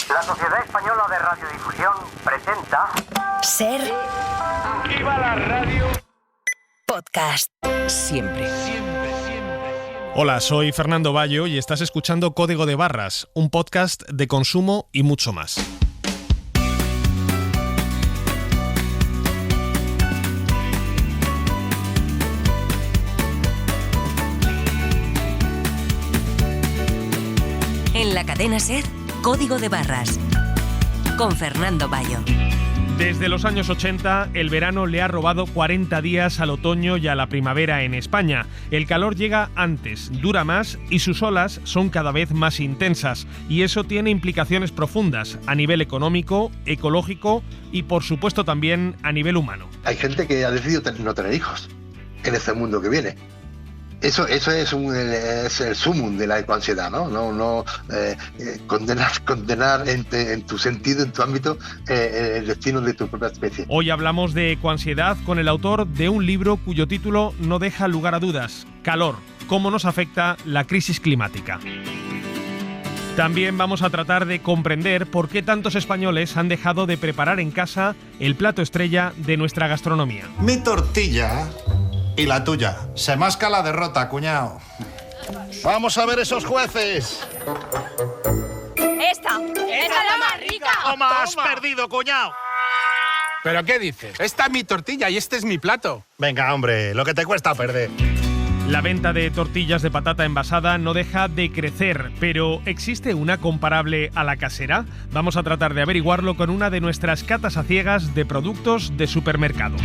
La Sociedad Española de Radiodifusión presenta... Ser... ¡Viva la radio! Podcast. Siempre. Hola, soy Fernando Bayo y estás escuchando Código de Barras, un podcast de consumo y mucho más. En la cadena SER, Código de Barras, con Fernando Bayo. Desde los años 80, el verano le ha robado 40 días al otoño y a la primavera en España. El calor llega antes, dura más y sus olas son cada vez más intensas. Y eso tiene implicaciones profundas a nivel económico, ecológico y, por supuesto, también a nivel humano. Hay gente que ha decidido no tener hijos en este mundo que viene. Eso es el sumum de la ecoansiedad, ¿no? Condenar en tu sentido, en tu ámbito, el destino de tu propia especie. Hoy hablamos de ecoansiedad con el autor de un libro cuyo título no deja lugar a dudas: Calor, cómo nos afecta la crisis climática. También vamos a tratar de comprender por qué tantos españoles han dejado de preparar en casa el plato estrella de nuestra gastronomía. Mi tortilla y la tuya. Se masca la derrota, cuñado. Vamos a ver esos jueces. Esta es la más rica. ¡Toma, has perdido, cuñado! ¿Pero qué dices? Esta es mi tortilla y este es mi plato. Venga, hombre, lo que te cuesta perder. La venta de tortillas de patata envasada no deja de crecer, pero ¿existe una comparable a la casera? Vamos a tratar de averiguarlo con una de nuestras catas a ciegas de productos de supermercado.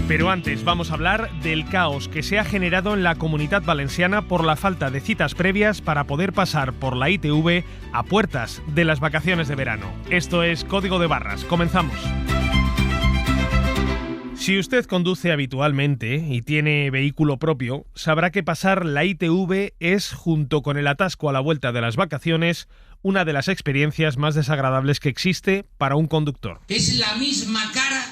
Pero antes vamos a hablar del caos que se ha generado en la Comunitat Valenciana por la falta de citas previas para poder pasar por la ITV a puertas de las vacaciones de verano. Esto es Código de Barras. Comenzamos. Si usted conduce habitualmente y tiene vehículo propio, sabrá que pasar la ITV es, junto con el atasco a la vuelta de las vacaciones, una de las experiencias más desagradables que existe para un conductor. Es la misma cara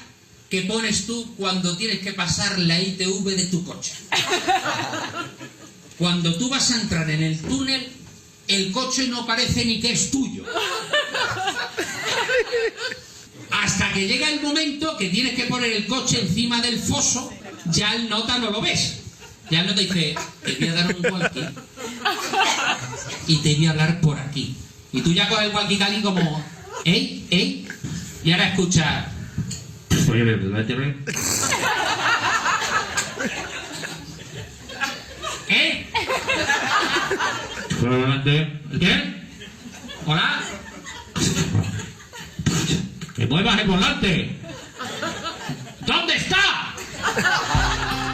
que pones tú cuando tienes que pasar la ITV de tu coche. Cuando tú vas a entrar en el túnel, el coche no parece ni que es tuyo. Hasta que llega el momento que tienes que poner el coche encima del foso, ya el nota no lo ves. Ya el nota dice, te voy a dar un walkie y te voy a hablar por aquí. Y tú ya coges el walkie como, ¡ey! Y ahora escucha. ¿Eh? ¿Qué? ¿Hola? ¡Que muevas el volante! ¿Dónde está?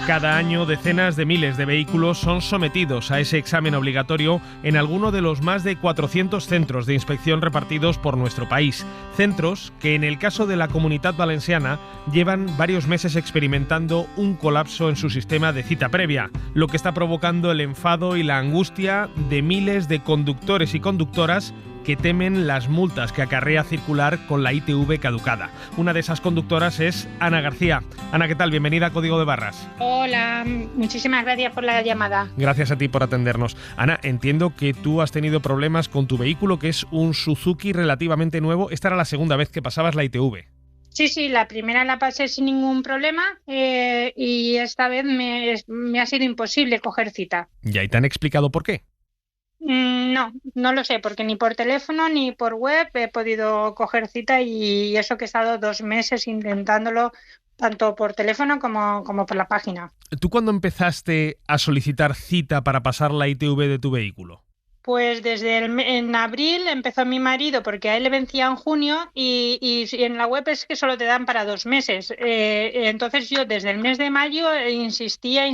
Cada año, decenas de miles de vehículos son sometidos a ese examen obligatorio en alguno de los más de 400 centros de inspección repartidos por nuestro país. Centros que, en el caso de la Comunitat Valenciana, llevan varios meses experimentando un colapso en su sistema de cita previa, lo que está provocando el enfado y la angustia de miles de conductores y conductoras que temen las multas que acarrea circular con la ITV caducada. Una de esas conductoras es Ana García. Ana, ¿qué tal? Bienvenida a Código de Barras. Hola, muchísimas gracias por la llamada. Gracias a ti por atendernos. Ana, entiendo que tú has tenido problemas con tu vehículo, que es un Suzuki relativamente nuevo. Esta era la segunda vez que pasabas la ITV. Sí, la primera la pasé sin ningún problema y esta vez me ha sido imposible coger cita. ¿Y ahí te han explicado por qué? No lo sé, porque ni por teléfono ni por web he podido coger cita y eso que he estado 2 meses intentándolo tanto por teléfono como por la página. ¿Tú cuándo empezaste a solicitar cita para pasar la ITV de tu vehículo? Pues en abril empezó mi marido porque a él le vencía en junio y en la web es que solo te dan para 2 meses. Entonces yo desde el mes de mayo insistía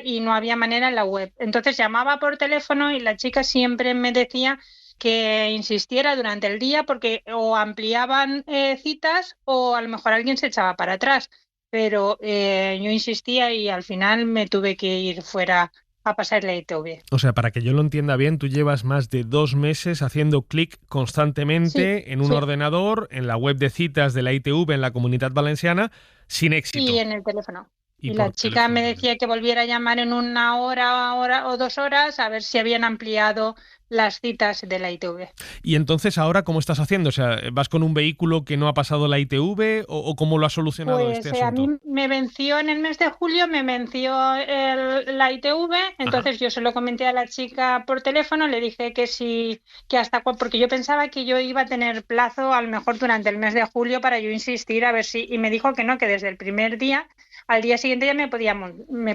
y no había manera en la web. Entonces llamaba por teléfono y la chica siempre me decía que insistiera durante el día porque o ampliaban citas o a lo mejor alguien se echaba para atrás. Pero yo insistía y al final me tuve que ir fuera a pasar la ITV. O sea, para que yo lo entienda bien, tú llevas más de 2 meses haciendo clic constantemente en un ordenador, en la web de citas de la ITV en la Comunitat Valenciana, sin éxito. Y en el teléfono. Y la chica me decía que volviera a llamar en una hora o 2 horas a ver si habían ampliado las citas de la ITV. Y entonces, ¿ahora cómo estás haciendo? O sea, ¿vas con un vehículo que no ha pasado la ITV o cómo lo has solucionado este asunto? A mí me venció en el mes de julio, la ITV, entonces yo se lo comenté a la chica por teléfono, le dije que sí, que porque yo pensaba que yo iba a tener plazo a lo mejor durante el mes de julio para yo insistir a ver si, y me dijo que no, que desde el primer día, al día siguiente ya me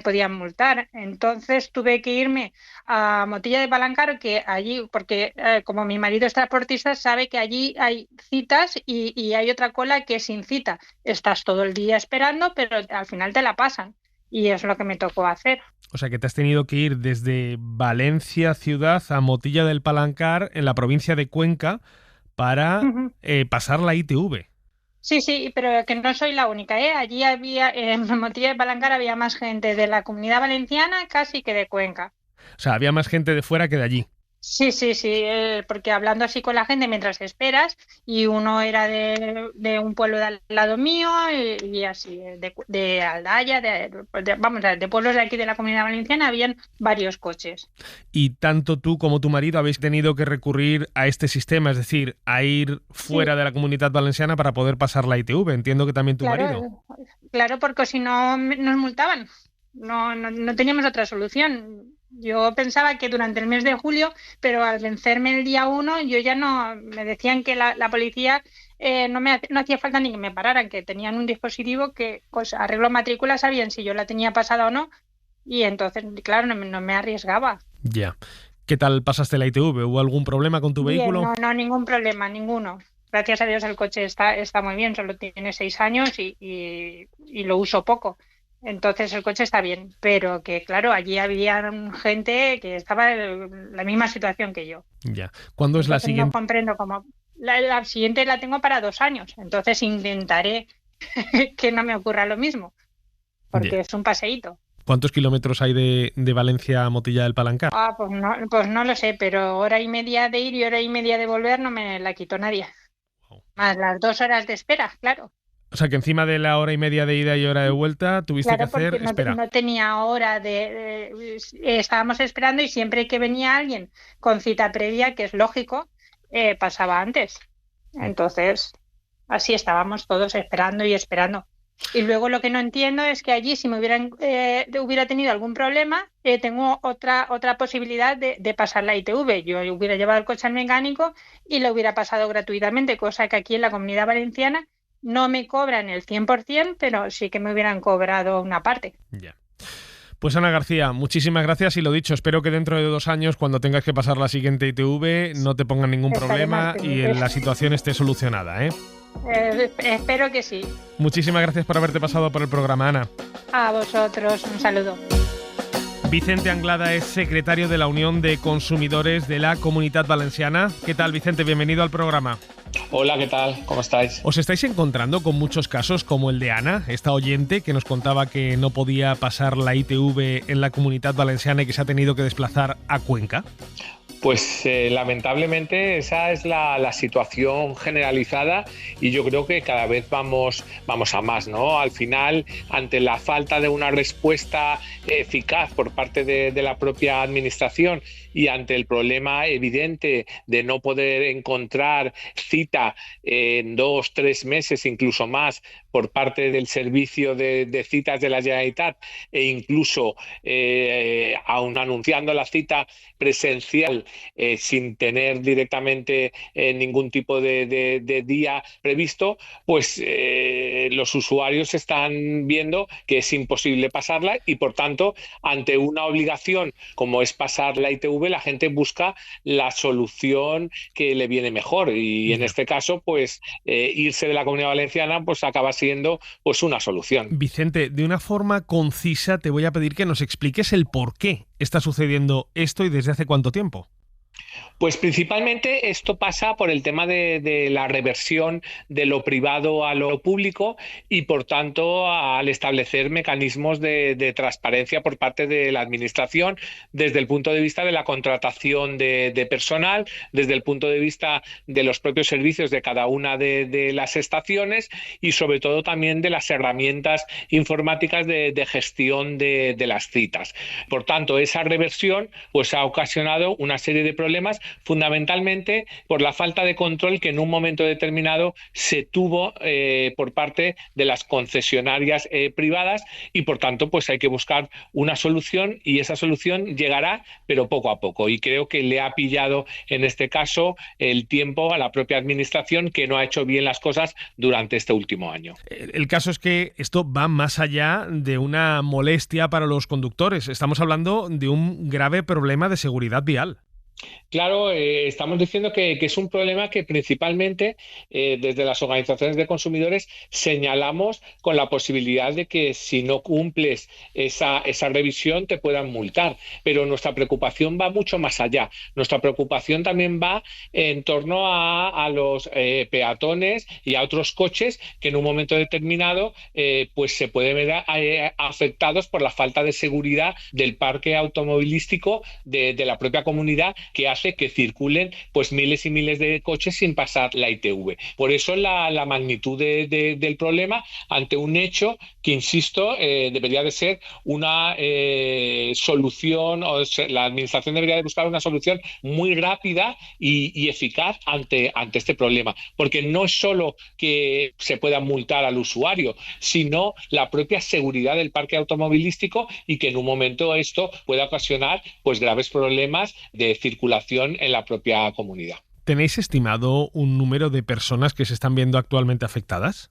podían multar. Entonces tuve que irme a Motilla de Palancar, que allí, porque como mi marido es transportista, sabe que allí hay citas y hay otra cola que es sin cita. Estás todo el día esperando, pero al final te la pasan. Y es lo que me tocó hacer. O sea, que te has tenido que ir desde Valencia ciudad a Motilla del Palancar, en la provincia de Cuenca, para pasar la ITV. Sí, pero que no soy la única, ¿eh? Allí en Motilla de Palancar había más gente de la Comunidad Valenciana casi que de Cuenca. O sea, había más gente de fuera que de allí. Sí, porque hablando así con la gente mientras esperas, y uno era de un pueblo de al lado mío y así, de Aldaya, de pueblos de aquí de la Comunidad Valenciana, habían varios coches. Y tanto tú como tu marido habéis tenido que recurrir a este sistema, es decir, a ir fuera de la Comunidad Valenciana para poder pasar la ITV. Entiendo que también tu marido. Claro, porque si no nos multaban. No teníamos otra solución. Yo pensaba que durante el mes de julio, pero al vencerme el día 1, yo ya no, me decían que la policía no hacía falta ni que me pararan, que tenían un dispositivo que pues arreglo matrícula, sabían si yo la tenía pasada o no, y entonces, claro, no me arriesgaba. Ya. ¿Qué tal pasaste la ITV? ¿Hubo algún problema con tu vehículo? No, ningún problema, ninguno. Gracias a Dios el coche está muy bien, solo tiene 6 años y lo uso poco. Entonces el coche está bien, pero que claro, allí había gente que estaba en la misma situación que yo. Ya. ¿Cuándo es la siguiente? No comprendo cómo. La siguiente la tengo para 2 años, entonces intentaré que no me ocurra lo mismo, porque es un paseíto. ¿Cuántos kilómetros hay de Valencia a Motilla del Palancar? Pues no lo sé, pero 1 hora y media de ir y 1 hora y media de volver no me la quitó nadie. Wow. Más las 2 horas de espera, claro. O sea, que encima de la 1 hora y media de ida y 1 hora de vuelta tuviste que hacer espera. No tenía hora estábamos esperando y siempre que venía alguien con cita previa, que es lógico, pasaba antes. Entonces, así estábamos todos esperando y esperando. Y luego lo que no entiendo es que allí, si me hubiera tenido algún problema, tengo otra posibilidad de pasar la ITV. Yo hubiera llevado el coche al mecánico y lo hubiera pasado gratuitamente, cosa que aquí en la Comunidad Valenciana no me cobran el 100%, pero sí que me hubieran cobrado una parte. Ya. Pues Ana García, muchísimas gracias y lo dicho, espero que dentro de 2 años, cuando tengas que pasar la siguiente ITV, no te pongan ningún problema y la situación esté solucionada, ¿eh? Espero que sí. Muchísimas gracias por haberte pasado por el programa, Ana. A vosotros, un saludo. Vicente Anglada es secretario de la Unión de Consumidores de la Comunitat Valenciana. ¿Qué tal, Vicente? Bienvenido al programa. Hola, ¿qué tal? ¿Cómo estáis? ¿Os estáis encontrando con muchos casos como el de Ana, esta oyente que nos contaba que no podía pasar la ITV en la Comunitat Valenciana y que se ha tenido que desplazar a Cuenca? Pues lamentablemente esa es la situación generalizada y yo creo que cada vez vamos a más, ¿no? Al final, ante la falta de una respuesta eficaz por parte de la propia administración y ante el problema evidente de no poder encontrar cita en 2-3 meses, incluso más, por parte del servicio de citas de la Generalitat e incluso aún anunciando la cita presencial sin tener directamente ningún tipo de día previsto, pues los usuarios están viendo que es imposible pasarla y por tanto ante una obligación como es pasar la ITV, la gente busca la solución que le viene mejor y en este caso pues irse de la Comunidad Valenciana pues acaba siendo pues una solución. Vicente, de una forma concisa te voy a pedir que nos expliques el por qué está sucediendo esto y desde hace cuánto tiempo. Pues principalmente esto pasa por el tema de la reversión de lo privado a lo público y, por tanto, al establecer mecanismos de transparencia por parte de la Administración desde el punto de vista de la contratación de personal, desde el punto de vista de los propios servicios de cada una de las estaciones y, sobre todo, también de las herramientas informáticas de gestión de las citas. Por tanto, esa reversión pues, ha ocasionado una serie de problemas, fundamentalmente por la falta de control que en un momento determinado se tuvo por parte de las concesionarias privadas y, por tanto, pues hay que buscar una solución y esa solución llegará, pero poco a poco. Y creo que le ha pillado, en este caso, el tiempo a la propia Administración, que no ha hecho bien las cosas durante este último año. El caso es que esto va más allá de una molestia para los conductores. Estamos hablando de un grave problema de seguridad vial. Claro, estamos diciendo que es un problema que principalmente desde las organizaciones de consumidores señalamos con la posibilidad de que si no cumples esa revisión te puedan multar. Pero nuestra preocupación va mucho más allá. Nuestra preocupación también va en torno a los peatones y a otros coches que en un momento determinado pues se pueden ver afectados por la falta de seguridad del parque automovilístico de la propia comunidad, que hace que circulen pues miles y miles de coches sin pasar la ITV. Por eso la magnitud del problema ante un hecho que, insisto, debería de ser una solución, o la Administración debería de buscar una solución muy rápida y eficaz ante este problema, porque no es solo que se pueda multar al usuario, sino la propia seguridad del parque automovilístico y que en un momento esto pueda ocasionar pues graves problemas de circulación en la propia comunidad. ¿Tenéis estimado un número de personas que se están viendo actualmente afectadas?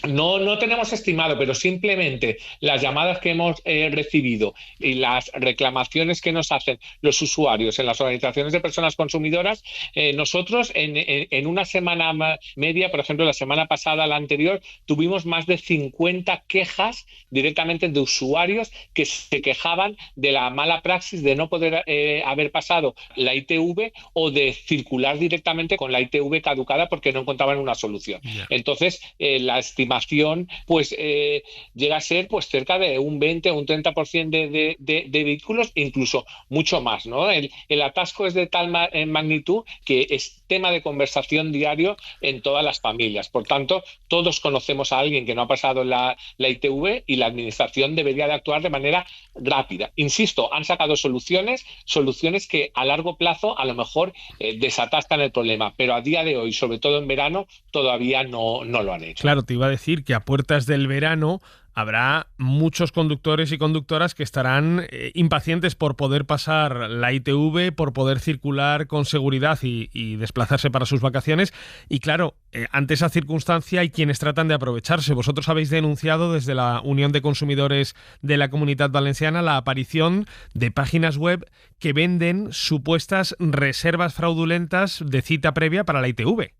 No tenemos estimado, pero simplemente las llamadas que hemos recibido y las reclamaciones que nos hacen los usuarios en las organizaciones de personas consumidoras, nosotros en una semana media, por ejemplo, la semana pasada, la anterior, tuvimos más de 50 quejas directamente de usuarios que se quejaban de la mala praxis de no poder haber pasado la ITV o de circular directamente con la ITV caducada porque no encontraban una solución. Yeah. Entonces, la estimación pues llega a ser pues cerca de un 20 o un 30% de vehículos, incluso mucho más, ¿no? El atasco es de tal magnitud que es tema de conversación diario en todas las familias. Por tanto, todos conocemos a alguien que no ha pasado la ITV y la Administración debería de actuar de manera rápida. Insisto, han sacado soluciones que a largo plazo a lo mejor desatascan el problema, pero a día de hoy, sobre todo en verano, todavía no lo han hecho. Claro, te iba a decir que a puertas del verano habrá muchos conductores y conductoras que estarán impacientes por poder pasar la ITV, por poder circular con seguridad y desplazarse para sus vacaciones. Y claro, ante esa circunstancia hay quienes tratan de aprovecharse. Vosotros habéis denunciado desde la Unión de Consumidores de la Comunitat Valenciana la aparición de páginas web que venden supuestas reservas fraudulentas de cita previa para la ITV.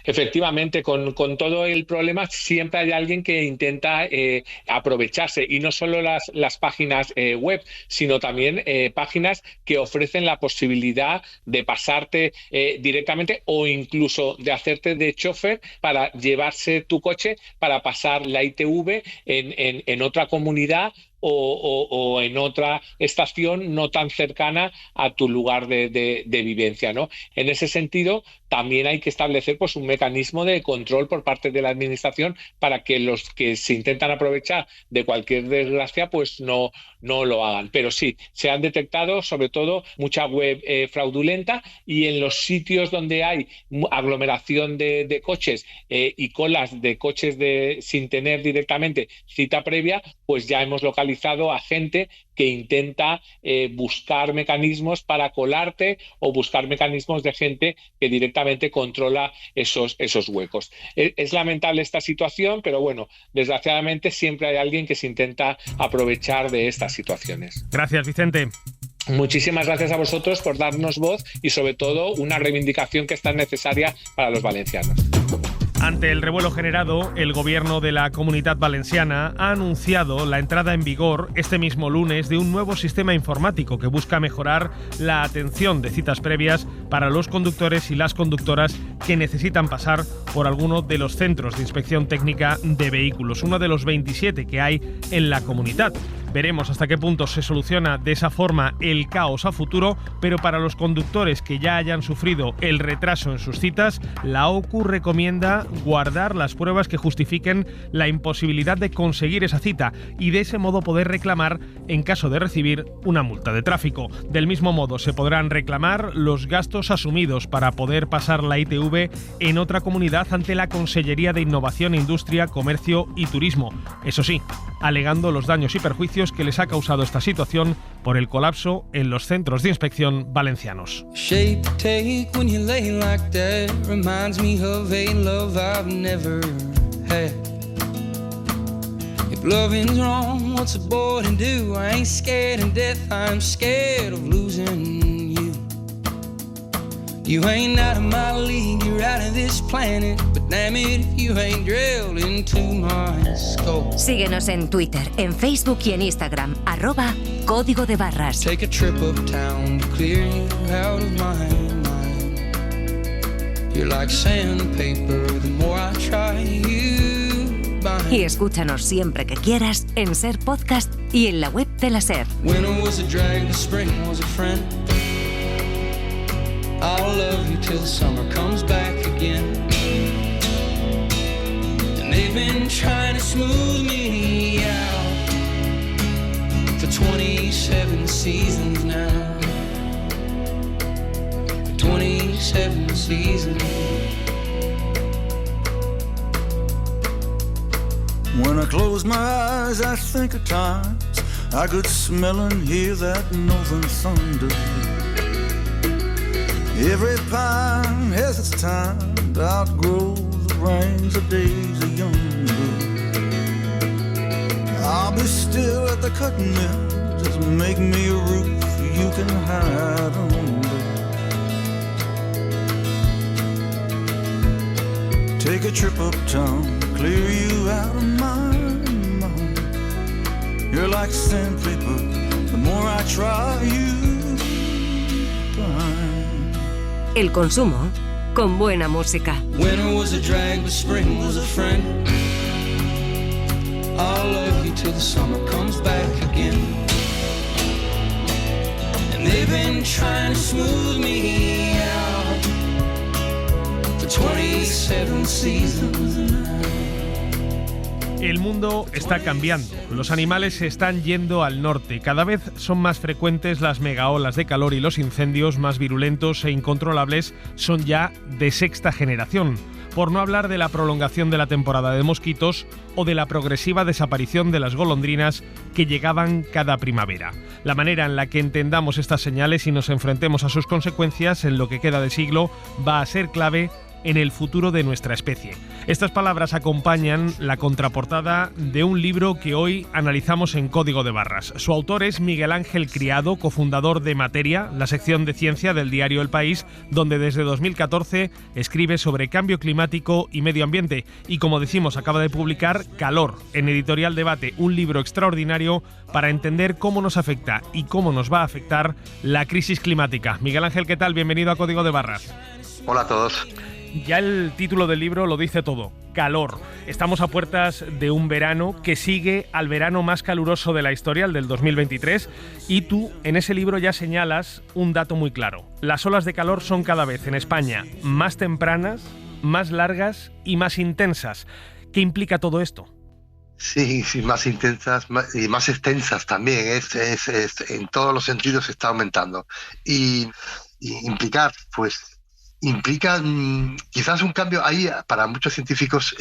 Efectivamente, con todo el problema siempre hay alguien que intenta aprovecharse, y no solo las páginas web, sino también páginas que ofrecen la posibilidad de pasarte directamente o incluso de hacerte de chofer para llevarse tu coche para pasar la ITV en otra comunidad o en otra estación no tan cercana a tu lugar de vivencia, ¿no? En ese sentido, también hay que establecer pues un mecanismo de control por parte de la Administración para que los que se intentan aprovechar de cualquier desgracia pues no lo hagan. Pero sí, se han detectado sobre todo mucha web fraudulenta, y en los sitios donde hay aglomeración de coches y colas de coches sin tener directamente cita previa, pues ya hemos localizado a gente que intenta buscar mecanismos para colarte o buscar mecanismos de gente que directamente controla esos huecos. Es lamentable esta situación, pero bueno, desgraciadamente siempre hay alguien que se intenta aprovechar de estas situaciones. Gracias, Vicente. Muchísimas gracias a vosotros por darnos voz y sobre todo una reivindicación que es tan necesaria para los valencianos. Ante el revuelo generado, el Gobierno de la Comunitat Valenciana ha anunciado la entrada en vigor este mismo lunes de un nuevo sistema informático que busca mejorar la atención de citas previas para los conductores y las conductoras que necesitan pasar por alguno de los centros de inspección técnica de vehículos, uno de los 27 que hay en la comunidad. Veremos hasta qué punto se soluciona de esa forma el caos a futuro, pero para los conductores que ya hayan sufrido el retraso en sus citas, la OCU recomienda guardar las pruebas que justifiquen la imposibilidad de conseguir esa cita y de ese modo poder reclamar en caso de recibir una multa de tráfico. Del mismo modo, se podrán reclamar los gastos asumidos para poder pasar la ITV en otra comunidad ante la Consellería de Innovación, Industria, Comercio y Turismo. Eso sí, alegando los daños y perjuicios que les ha causado esta situación por el colapso en los centros de inspección valencianos. You ain't out of my league, you're out of this planet. But damn it, if you ain't drilled into my skull. Síguenos en Twitter, en Facebook y en Instagram, @Código de Barras. Take a trip uptown to clear you out of my mind. You're like sandpaper, the more I try you bind. Y escúchanos siempre que quieras en Ser Podcast y en la web de la Ser. Winter was a drag, the spring was a friend. I'll love you till the summer comes back again. And they've been trying to smooth me out for 27 seasons now. For 27 seasons. When I close my eyes, I think of times I could smell and hear that northern thunder. Every pine has its time to outgrow the rains of days of younger. I'll be still at the cutting edge, just make me a roof you can hide under. Take a trip uptown, clear you out of my mind. You're like sandpaper, the more I try you blind. El consumo con buena música. Winter was a drag, but spring was a friend. I'll love you till the summer comes back again. And they've been trying to smooth me out for 27 seasons now. El mundo está cambiando, los animales se están yendo al norte, cada vez son más frecuentes las megaolas de calor y los incendios más virulentos e incontrolables son ya de sexta generación, por no hablar de la prolongación de la temporada de mosquitos o de la progresiva desaparición de las golondrinas que llegaban cada primavera. La manera en la que entendamos estas señales y nos enfrentemos a sus consecuencias en lo que queda de siglo va a ser clave en el futuro de nuestra especie. Estas palabras acompañan la contraportada de un libro que hoy analizamos en Código de Barras. Su autor es Miguel Ángel Criado, cofundador de Materia, la sección de ciencia del diario El País, donde desde 2014 escribe sobre cambio climático y medio ambiente. Y como decimos, acaba de publicar Calor, en Editorial Debate, un libro extraordinario para entender cómo nos afecta y cómo nos va a afectar la crisis climática. Miguel Ángel, ¿qué tal? Bienvenido a Código de Barras. Hola a todos. Ya el título del libro lo dice todo, calor. Estamos a puertas de un verano que sigue al verano más caluroso de la historia, el del 2023, y tú en ese libro ya señalas un dato muy claro. Las olas de calor son cada vez en España más tempranas, más largas y más intensas. ¿Qué implica todo esto? Sí, más intensas y más extensas también. En todos los sentidos se está aumentando. Y implica quizás un cambio ahí. Para muchos científicos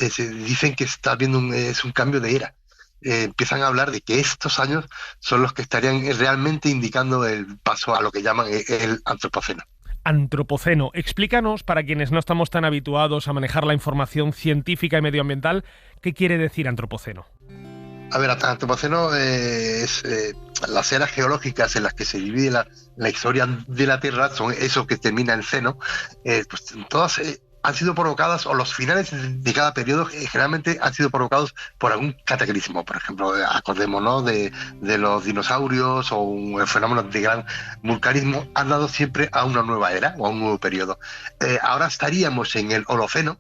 dicen que está habiendo es un cambio de era. Empiezan a hablar de que estos años son los que estarían realmente indicando el paso a lo que llaman el antropoceno. Antropoceno. Explícanos, para quienes no estamos tan habituados a manejar la información científica y medioambiental, ¿qué quiere decir antropoceno? A ver, antropoceno es las eras geológicas en las que se divide la historia de la Tierra, son eso que termina en ceno, pues todas han sido provocadas, o los finales de cada periodo generalmente han sido provocados por algún cataclismo. Por ejemplo, acordémonos de los dinosaurios o un fenómeno de gran vulcanismo, han dado siempre a una nueva era o a un nuevo periodo. Ahora estaríamos en el Holoceno,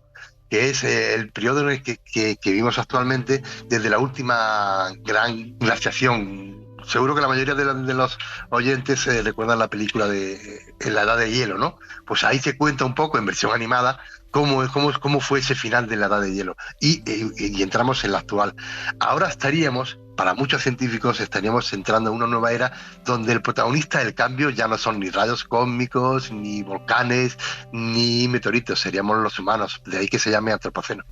que es el periodo en el que vivimos actualmente desde la última gran glaciación. Seguro que la mayoría de los oyentes recuerdan la película de La Edad de Hielo, ¿no? Pues ahí se cuenta un poco, en versión animada, cómo fue ese final de la Edad de Hielo. Y entramos en la actual. Ahora estaríamos, para muchos científicos, estaríamos entrando en una nueva era donde el protagonista del cambio ya no son ni rayos cósmicos, ni volcanes, ni meteoritos, seríamos los humanos. De ahí que se llame antropoceno.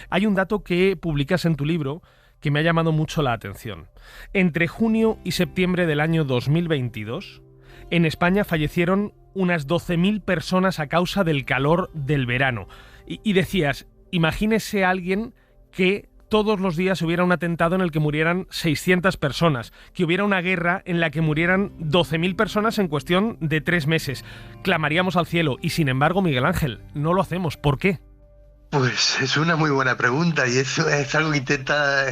Hay un dato que publicas en tu libro que me ha llamado mucho la atención. Entre junio y septiembre del año 2022, en España fallecieron unas 12.000 personas a causa del calor del verano. Y decías, imagínese a alguien que todos los días hubiera un atentado en el que murieran 600 personas, que hubiera una guerra en la que murieran 12.000 personas en cuestión de 3 meses. Clamaríamos al cielo y, sin embargo, Miguel Ángel, no lo hacemos. ¿Por qué? Pues es una muy buena pregunta y eso es algo que intenta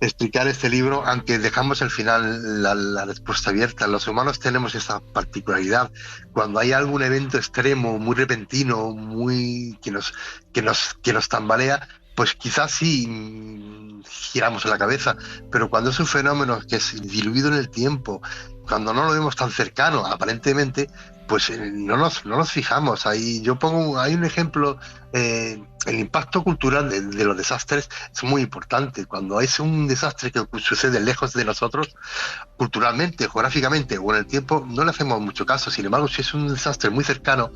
explicar este libro, aunque dejamos al final la respuesta abierta. Los humanos tenemos esa particularidad. Cuando hay algún evento extremo, muy repentino, que nos tambalea, pues quizás sí giramos la cabeza, pero cuando es un fenómeno que es diluido en el tiempo, cuando no lo vemos tan cercano, aparentemente, pues no nos fijamos. Hay un ejemplo, el impacto cultural de los desastres es muy importante. Cuando es un desastre que sucede lejos de nosotros, culturalmente, geográficamente o en el tiempo, no le hacemos mucho caso. Sin embargo, si es un desastre muy cercano,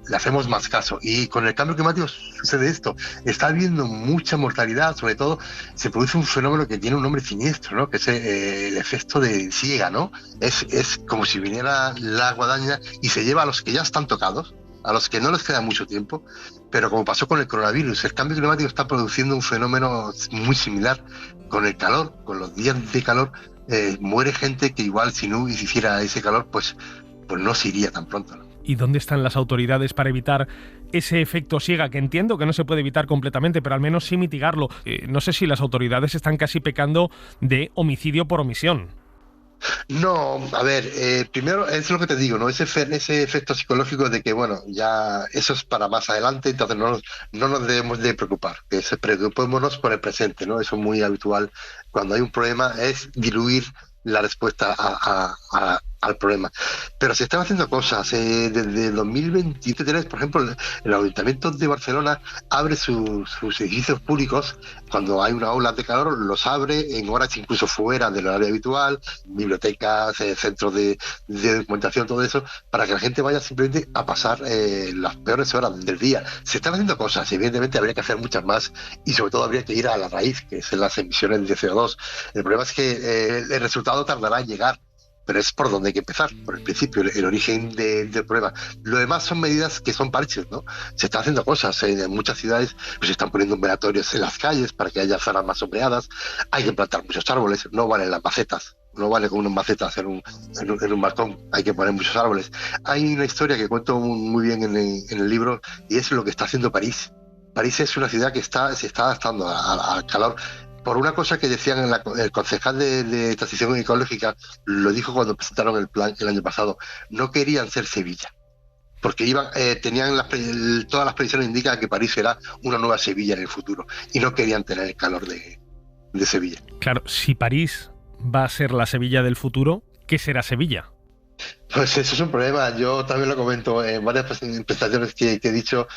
le hacemos más caso. Y con el cambio climático sucede esto. Está habiendo mucha mortalidad, sobre todo se produce un fenómeno que tiene un nombre siniestro, ¿no? Que es el efecto de siega, ¿no? Es como si viniera la guadaña y se lleva a los que ya están tocados, a los que no les queda mucho tiempo, pero como pasó con el coronavirus, el cambio climático está produciendo un fenómeno muy similar. Con el calor, con los días de calor, muere gente que igual si no hiciera ese calor, pues no se iría tan pronto, ¿no? ¿Y dónde están las autoridades para evitar ese efecto siega? Que entiendo que no se puede evitar completamente, pero al menos sí mitigarlo. No sé si las autoridades están casi pecando de homicidio por omisión. No, a ver, primero es lo que te digo, ¿no? Ese efecto psicológico de que, bueno, ya eso es para más adelante, entonces no nos debemos de preocupar, que preocupémonos por el presente, ¿no? Eso es muy habitual. Cuando hay un problema es diluir la respuesta al problema. Pero se están haciendo cosas. Desde 2023, por ejemplo, el Ayuntamiento de Barcelona abre sus edificios públicos. Cuando hay una ola de calor, los abre en horas incluso fuera del horario habitual, bibliotecas, centros de documentación, todo eso, para que la gente vaya simplemente a pasar las peores horas del día. Se están haciendo cosas, evidentemente habría que hacer muchas más y sobre todo habría que ir a la raíz, que es las emisiones de CO2. El problema es que el resultado tardará en llegar, pero es por donde hay que empezar, por el principio, el origen del problema. Lo demás son medidas que son parches, ¿no? Se están haciendo cosas, en muchas ciudades pues se están poniendo velatorios en las calles para que haya zonas más sombreadas, hay que plantar muchos árboles, no valen las macetas, no vale con unas macetas en un balcón, hay que poner muchos árboles. Hay una historia que cuento muy bien en el libro y es lo que está haciendo París. París es una ciudad que se está adaptando al calor. Por una cosa que decían el concejal de transición ecológica, lo dijo cuando presentaron el plan el año pasado, no querían ser Sevilla, porque todas las previsiones indican que París será una nueva Sevilla en el futuro, y no querían tener el calor de Sevilla. Claro, si París va a ser la Sevilla del futuro, ¿qué será Sevilla? Pues eso es un problema. Yo también lo comento en varias presentaciones que he dicho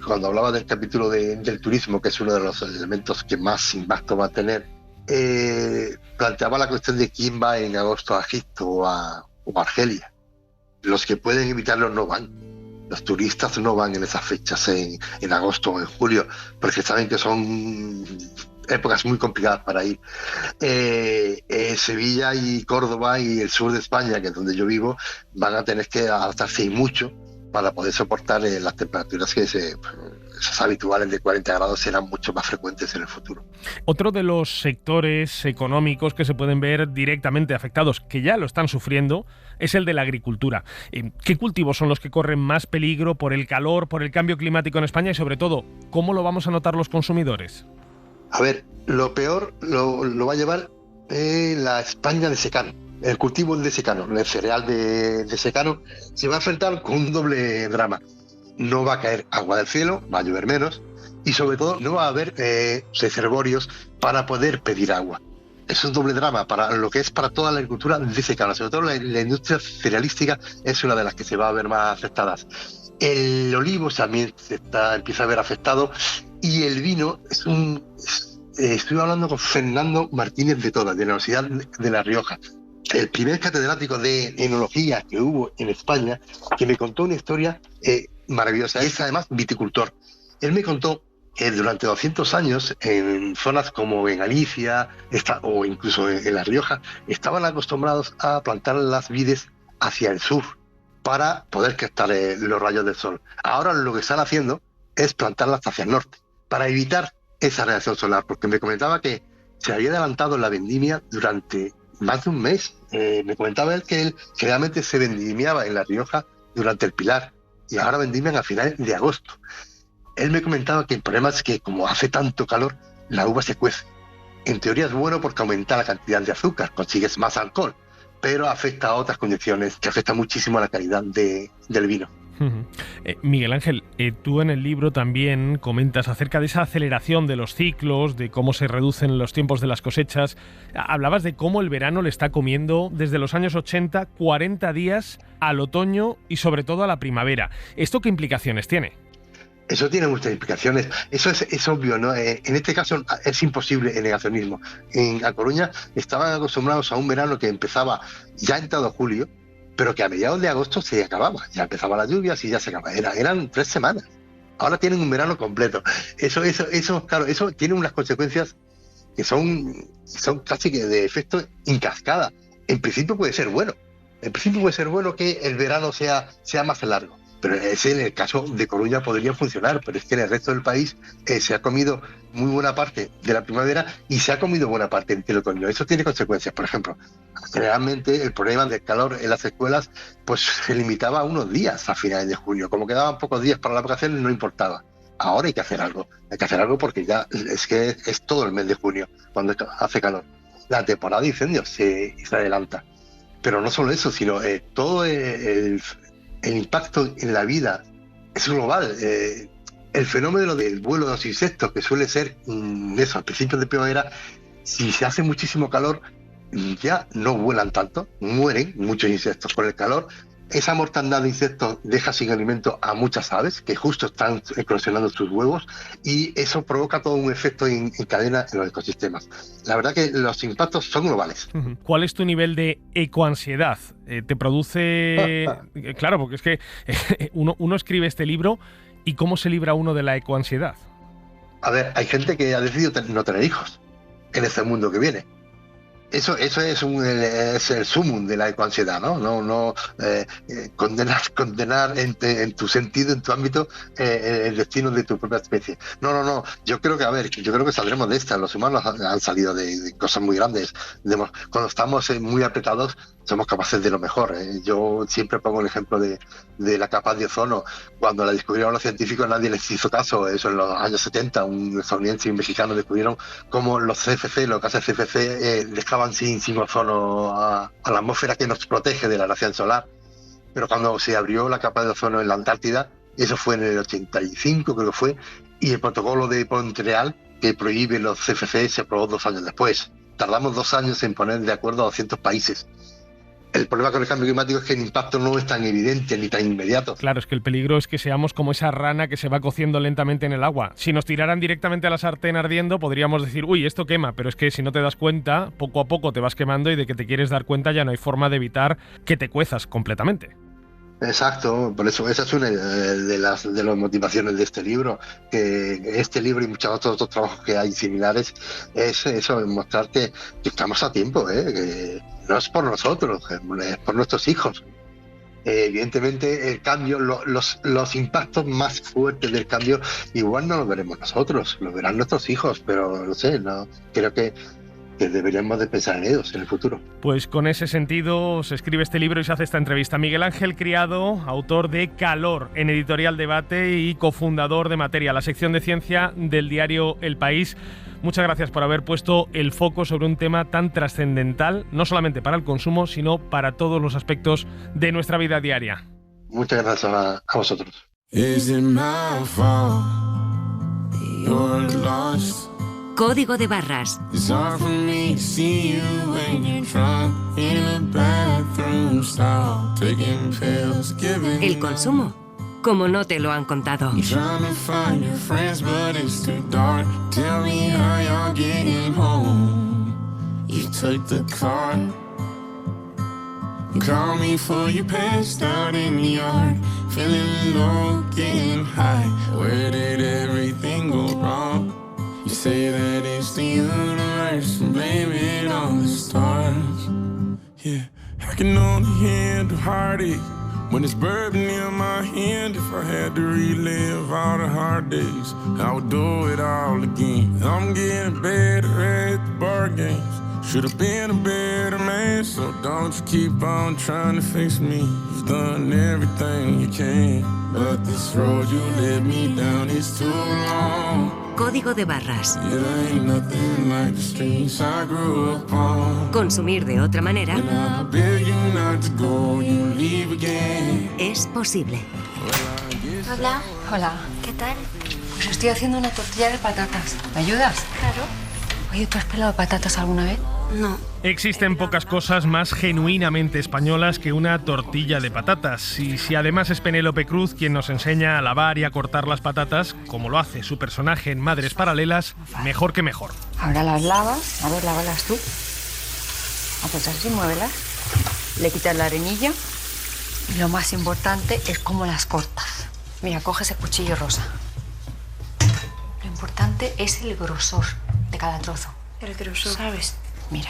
cuando hablaba del capítulo del turismo, que es uno de los elementos que más impacto va a tener. Planteaba la cuestión de quién va en agosto a Egipto o a Argelia. Los que pueden evitarlo no van. Los turistas no van en esas fechas, en agosto o en julio, porque saben que son épocas muy complicadas para ir. Sevilla y Córdoba y el sur de España, que es donde yo vivo, van a tener que adaptarse y mucho para poder soportar las temperaturas que esos habituales de 40 grados serán mucho más frecuentes en el futuro. Otro de los sectores económicos que se pueden ver directamente afectados, que ya lo están sufriendo, es el de la agricultura. ¿Qué cultivos son los que corren más peligro por el calor, por el cambio climático en España y, sobre todo, cómo lo vamos a notar los consumidores? A ver, lo peor lo va a llevar la España de secano. El cultivo de secano, el cereal de secano, se va a enfrentar con un doble drama. No va a caer agua del cielo, va a llover menos y sobre todo no va a haber reservorios para poder pedir agua. Es un doble drama para lo que es para toda la agricultura de secano. Sobre todo la industria cerealística es una de las que se va a ver más afectadas. El olivo también empieza a ver afectado y el vino estuve hablando con Fernando Martínez de Toda, de la Universidad de La Rioja, el primer catedrático de enología que hubo en España, que me contó una historia maravillosa. Es además viticultor. Él me contó que durante 200 años en zonas como en Galicia o incluso en La Rioja estaban acostumbrados a plantar las vides hacia el sur para poder captar los rayos del sol. Ahora lo que están haciendo es plantarlas hacia el norte para evitar esa radiación solar, porque me comentaba que se había adelantado la vendimia durante más de un mes. Me comentaba él que él generalmente se vendimiaba en La Rioja durante el Pilar y ahora vendimian a finales de agosto. Él me comentaba que el problema es que como hace tanto calor, la uva se cuece. En teoría es bueno porque aumenta la cantidad de azúcar, consigues más alcohol, pero afecta a otras condiciones que afectan muchísimo a la calidad del vino. Miguel Ángel, tú en el libro también comentas acerca de esa aceleración de los ciclos, de cómo se reducen los tiempos de las cosechas. Hablabas de cómo el verano le está comiendo desde los años 80 40 días al otoño y sobre todo a la primavera. ¿Esto qué implicaciones tiene? Eso tiene muchas implicaciones. Eso es obvio, ¿no? En este caso es imposible el negacionismo. En A Coruña estaban acostumbrados a un verano que empezaba ya entrado julio, pero que a mediados de agosto se acababa. Ya empezaban las lluvias y ya se acababa. Eran 3 semanas. Ahora tienen un verano completo. Eso, claro, eso tiene unas consecuencias que son casi que de efecto en cascada. En principio puede ser bueno. En principio puede ser bueno que el verano sea más largo. Pero ese en el caso de Coruña podría funcionar, pero es que en el resto del país se ha comido muy buena parte de la primavera y se ha comido buena parte del otoño. Eso tiene consecuencias. Por ejemplo, generalmente el problema del calor en las escuelas pues se limitaba a unos días a finales de junio. Como quedaban pocos días para las vacaciones no importaba. Ahora hay que hacer algo. Hay que hacer algo porque ya es que es todo el mes de junio cuando hace calor. La temporada de incendios se adelanta. Pero no solo eso, sino todo el impacto en la vida es global. El fenómeno del vuelo de los insectos, que suele ser al principio de primavera, si se hace muchísimo calor, ya no vuelan tanto, mueren muchos insectos por el calor. Esa mortandad de insectos deja sin alimento a muchas aves que justo están eclosionando sus huevos y eso provoca todo un efecto en cadena en los ecosistemas. La verdad que los impactos son globales. ¿Cuál es tu nivel de ecoansiedad? ¿Te produce...? Claro, porque es que uno escribe este libro y ¿cómo se libra uno de la ecoansiedad? A ver, hay gente que ha decidido no tener hijos en este mundo que viene. Eso es el sumum de la ecoansiedad, ¿no? No condenar en tu sentido, en tu ámbito, el destino de tu propia especie. No. Yo creo que saldremos de esta. Los humanos han salido de cosas muy grandes. Cuando estamos muy apretados, somos capaces de lo mejor. Yo siempre pongo el ejemplo de la capa de ozono. Cuando la descubrieron los científicos nadie les hizo caso. Eso en los años 70, un estadounidense y un mexicano descubrieron cómo los CFC, los gases CFC, dejaban sin ozono a la atmósfera que nos protege de la radiación solar. Pero cuando se abrió la capa de ozono en la Antártida, eso fue en el 85 creo que fue, y el protocolo de Montreal que prohíbe los CFC se aprobó 2 años después. Tardamos 2 años en poner de acuerdo a 200 países. El problema con el cambio climático es que el impacto no es tan evidente ni tan inmediato. Claro, es que el peligro es que seamos como esa rana que se va cociendo lentamente en el agua. Si nos tiraran directamente a la sartén ardiendo, podríamos decir, uy, esto quema, pero es que si no te das cuenta, poco a poco te vas quemando y de que te quieres dar cuenta ya no hay forma de evitar que te cuezas completamente. Exacto, por eso esa es una de las motivaciones de este libro, que este libro y muchos otros trabajos que hay similares es eso, mostrar que estamos a tiempo, que no es por nosotros, es por nuestros hijos. Evidentemente el cambio, los impactos más fuertes del cambio igual no los veremos nosotros, los verán nuestros hijos, pero no sé, creo que deberíamos de pensar en ellos en el futuro. Pues con ese sentido se escribe este libro y se hace esta entrevista. Miguel Ángel Criado, autor de Calor en Editorial Debate y cofundador de Materia, la sección de ciencia del diario El País. Muchas gracias por haber puesto el foco sobre un tema tan trascendental, no solamente para el consumo, sino para todos los aspectos de nuestra vida diaria. Muchas gracias a vosotros. Código de Barras. El consumo, como no te lo han contado. Call me for your passed out in the yard, feeling low, getting high. Where did everything go wrong? You say that it's the universe, and blame it on the stars. Yeah, I can only handle heartache when it's bourbon in my hand. If I had to relive all the hard days, I would do it all again. I'm getting better at the bar games. Should've been a better man, so don't you keep on trying to fix me. You've done everything you can, but this road you led me down is too long. Código de Barras. It ain't nothing like the streets I grew up on. Consumir de otra manera And I beg you not to go, you leave again. es posible. Hola. Hola. ¿Qué tal? Pues estoy haciendo una tortilla de patatas. ¿Me ayudas? Claro. Oye, ¿tú has pelado patatas alguna vez? No. Existen pocas cosas más genuinamente españolas que una tortilla de patatas. Y si además es Penélope Cruz quien nos enseña a lavar y a cortar las patatas, como lo hace su personaje en Madres Paralelas, mejor que mejor. Ahora las lavas. A ver, lávalas tú. Ah, pues así, muévelas. Le quitas la arenilla. Y lo más importante es cómo las cortas. Mira, coge ese cuchillo rosa. Lo importante es el grosor de cada trozo. El grosor. ¿Sabes? Mira.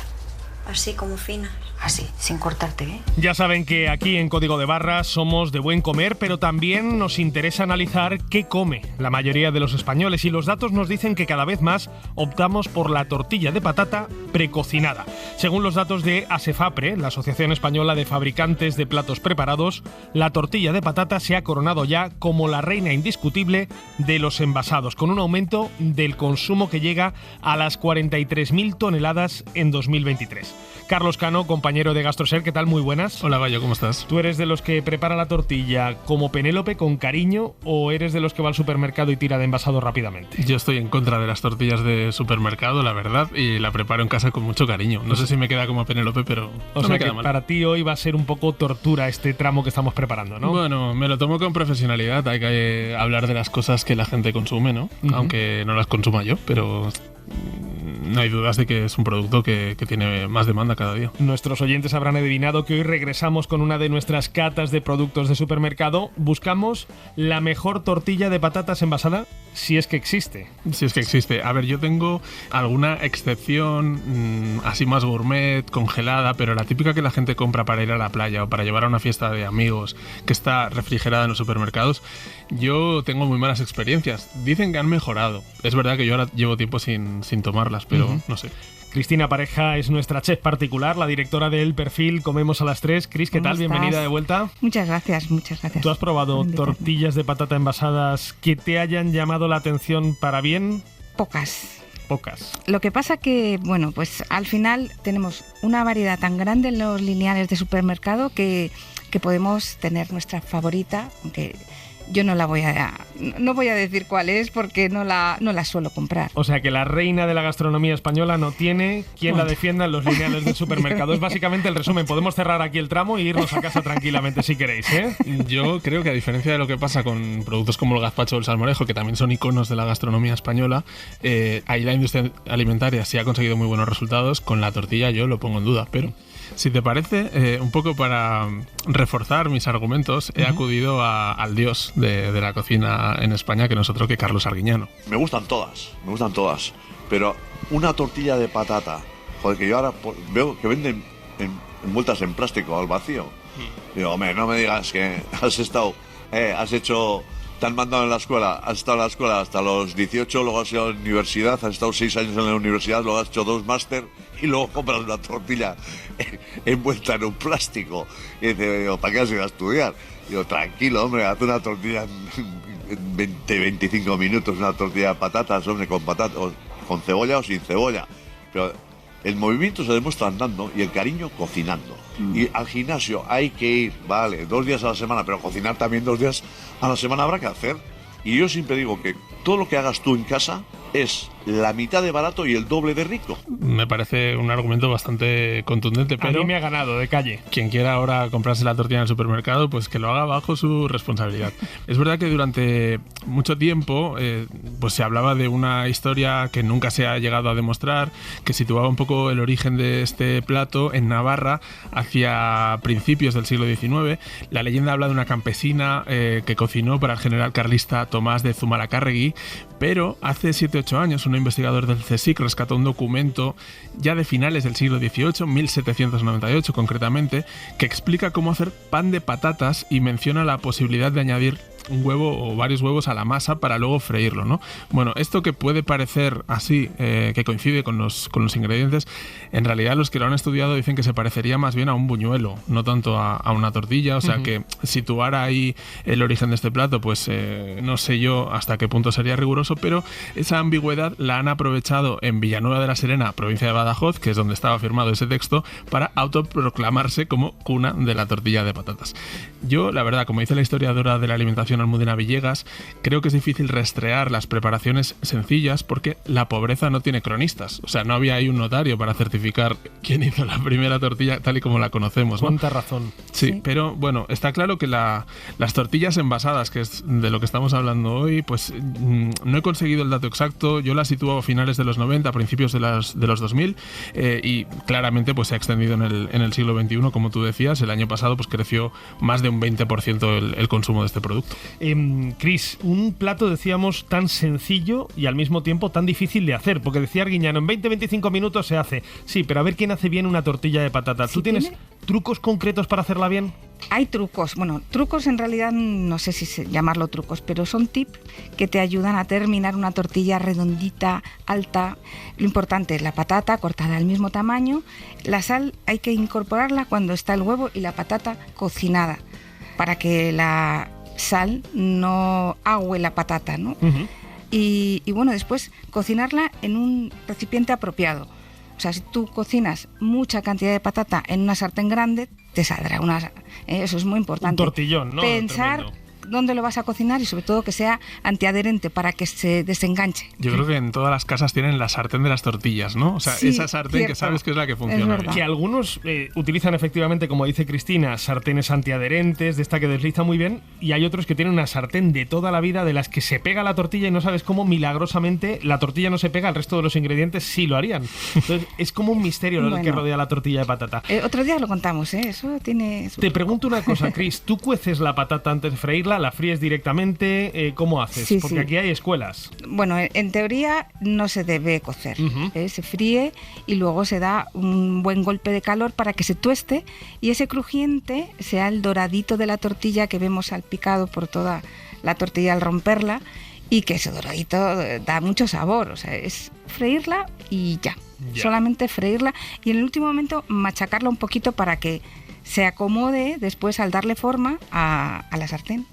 Así como finas. Así, sin cortarte, ¿eh? Ya saben que aquí en Código de Barras somos de buen comer, pero también nos interesa analizar qué come la mayoría de los españoles, y los datos nos dicen que cada vez más optamos por la tortilla de patata precocinada. Según los datos de ASEFAPRE, la Asociación Española de Fabricantes de Platos Preparados, la tortilla de patata se ha coronado ya como la reina indiscutible de los envasados, con un aumento del consumo que llega a las 43.000 toneladas en 2023. Carlos Cano, compañero de GastroSer, ¿qué tal? Muy buenas. Hola, Gallo, ¿cómo estás? ¿Tú eres de los que prepara la tortilla como Penélope, con cariño, o eres de los que va al supermercado y tira de envasado rápidamente? Yo estoy en contra de las tortillas de supermercado, la verdad, y la preparo en casa con mucho cariño. No sé si me queda como Penélope, pero o no sea me queda que mal. Para ti hoy va a ser un poco tortura este tramo que estamos preparando, ¿no? Bueno, me lo tomo con profesionalidad. Hay que hablar de las cosas que la gente consume, ¿no? Aunque no las consuma yo, pero no hay dudas de que es un producto que tiene más demanda cada día. Nuestros oyentes habrán adivinado que hoy regresamos con una de nuestras catas de productos de supermercado. Buscamos la mejor tortilla de patatas envasada, si es que existe. Si es que existe. A ver, yo tengo alguna excepción así más gourmet, congelada, pero la típica que la gente compra para ir a la playa o para llevar a una fiesta de amigos, que está refrigerada en los supermercados, yo tengo muy malas experiencias. Dicen que han mejorado. Es verdad que yo ahora llevo tiempo sin tomarlas, pero no sé. Cristina Pareja es nuestra chef particular, la directora del perfil Comemos a las 3. Cris, ¿qué tal? Bienvenida de vuelta. Muchas gracias, muchas gracias. ¿Tú has probado tortillas de patata envasadas que te hayan llamado la atención para bien? Pocas. Pocas. Lo que pasa que, bueno, pues al final tenemos una variedad tan grande en los lineales de supermercado que podemos tener nuestra favorita, aunque yo no voy a decir cuál es porque no la suelo comprar. O sea que la reina de la gastronomía española no tiene quien la defienda en los lineales del supermercado. Es básicamente el resumen. Podemos cerrar aquí el tramo y irnos a casa tranquilamente si queréis, ¿eh? Yo creo que a diferencia de lo que pasa con productos como el gazpacho o el salmorejo, que también son iconos de la gastronomía española, ahí la industria alimentaria sí ha conseguido muy buenos resultados. Con la tortilla yo lo pongo en duda, pero si te parece, un poco para reforzar mis argumentos, he acudido al dios de la cocina en España, que no es otro que Carlos Arguiñano. Me gustan todas, pero una tortilla de patata, joder, que yo ahora veo que venden envueltas en plástico al vacío. Digo, hombre, no me digas que te han mandado en la escuela, has estado en la escuela hasta los 18, luego has ido a la universidad, has estado 6 años en la universidad, luego has hecho 2 máster y luego compras una tortilla envuelta en un plástico. Y digo, ¿para qué has ido a estudiar? Digo, tranquilo, hombre, haz una tortilla en 20-25 minutos, una tortilla de patatas, hombre, con cebolla o sin cebolla. Pero el movimiento se demuestra andando y el cariño cocinando. Y al gimnasio hay que ir, vale, 2 días a la semana, pero cocinar también 2 días a la semana habrá que hacer. Y yo siempre digo que todo lo que hagas tú en casa es la mitad de barato y el doble de rico. Me parece un argumento bastante contundente, pero... A mí me ha ganado, de calle. Quien quiera ahora comprarse la tortilla en el supermercado, pues que lo haga bajo su responsabilidad. Es verdad que durante mucho tiempo pues se hablaba de una historia que nunca se ha llegado a demostrar, que situaba un poco el origen de este plato en Navarra hacia principios del siglo XIX. La leyenda habla de una campesina que cocinó para el general carlista Tomás de Zumalacárregui, pero hace 7-8 años un investigador del CSIC rescató un documento ya de finales del siglo XVIII, 1798 concretamente, que explica cómo hacer pan de patatas y menciona la posibilidad de añadir un huevo o varios huevos a la masa para luego freírlo, ¿no? Bueno, esto que puede parecer así, que coincide con los ingredientes, en realidad los que lo han estudiado dicen que se parecería más bien a un buñuelo, no tanto a una tortilla, o sea que situar ahí el origen de este plato, pues no sé yo hasta qué punto sería riguroso, pero esa ambigüedad la han aprovechado en Villanueva de la Serena, provincia de Badajoz, que es donde estaba firmado ese texto, para autoproclamarse como cuna de la tortilla de patatas. Yo, la verdad, como dice la historiadora de la alimentación Almudena Villegas, creo que es difícil rastrear las preparaciones sencillas porque la pobreza no tiene cronistas. O sea, no había ahí un notario para certificar quién hizo la primera tortilla tal y como la conocemos, ¿no? Cuánta razón. Sí, pero bueno, está claro que las tortillas envasadas, que es de lo que estamos hablando hoy, pues no he conseguido el dato exacto. Yo las sitúo a finales de los 90, a principios de los 2000, y claramente pues se ha extendido en el siglo XXI, como tú decías. El año pasado pues creció más de un 20% el consumo de este producto. Cris, un plato, decíamos, tan sencillo y al mismo tiempo tan difícil de hacer, porque decía Arguiñano, en 20-25 minutos se hace. Sí, pero a ver quién hace bien una tortilla de patata. ¿Tú tienes trucos concretos para hacerla bien? Hay trucos. Bueno, trucos en realidad no sé si llamarlo trucos, pero son tips que te ayudan a terminar una tortilla redondita, alta. Lo importante es la patata cortada al mismo tamaño. La sal hay que incorporarla cuando está el huevo y la patata cocinada, para que la sal no agüe la patata, ¿no? Y bueno, después cocinarla en un recipiente apropiado. O sea, si tú cocinas mucha cantidad de patata en una sartén grande, te saldrá una... eso es muy importante. Un tortillón, ¿no? Pensar tremendo. Dónde lo vas a cocinar y sobre todo que sea antiadherente para que se desenganche. Yo creo que en todas las casas tienen la sartén de las tortillas, ¿no? O sea, sí, esa sartén cierto. Que sabes que es la que funciona. Que algunos utilizan efectivamente, como dice Cristina, sartenes antiadherentes, de esta que desliza muy bien, y hay otros que tienen una sartén de toda la vida de las que se pega la tortilla y no sabes cómo milagrosamente la tortilla no se pega, el resto de los ingredientes sí lo harían. Entonces es como un misterio lo que rodea la tortilla de patata. Otro día lo contamos, ¿eh? Eso tiene... Te pregunto una cosa, Cris, ¿tú cueces la patata antes de freírla? ¿La fríes directamente? ¿Cómo haces? Sí, porque aquí hay escuelas. Bueno, en teoría no se debe cocer. Se fríe y luego se da un buen golpe de calor para que se tueste y ese crujiente sea el doradito de la tortilla que vemos salpicado por toda la tortilla al romperla, y que ese doradito da mucho sabor. O sea, es freírla y ya. Solamente freírla y en el último momento machacarla un poquito para que se acomode después al darle forma a la sartén.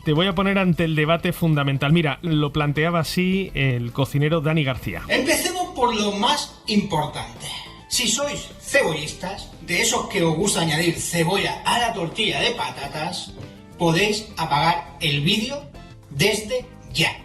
Te voy a poner ante el debate fundamental. Mira, lo planteaba así el cocinero Dani García. Empecemos por lo más importante. Si sois cebollistas, de esos que os gusta añadir cebolla a la tortilla de patatas, podéis apagar el vídeo desde ya.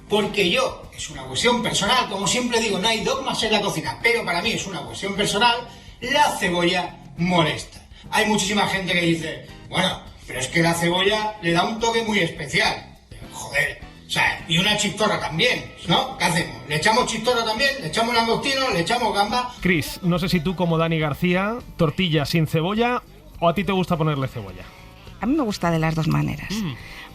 Porque yo, es una cuestión personal, como siempre digo, no hay dogmas en la cocina, pero para mí es una cuestión personal, la cebolla molesta. Hay muchísima gente que dice, bueno, pero es que la cebolla le da un toque muy especial. Joder, o sea, y una chistorra también, ¿no? ¿Qué hacemos? ¿Le echamos chistorra también? ¿Le echamos langostino? ¿Le echamos gamba? Cris, no sé si tú, como Dani García, tortilla sin cebolla, o a ti te gusta ponerle cebolla. A mí me gusta de las dos maneras,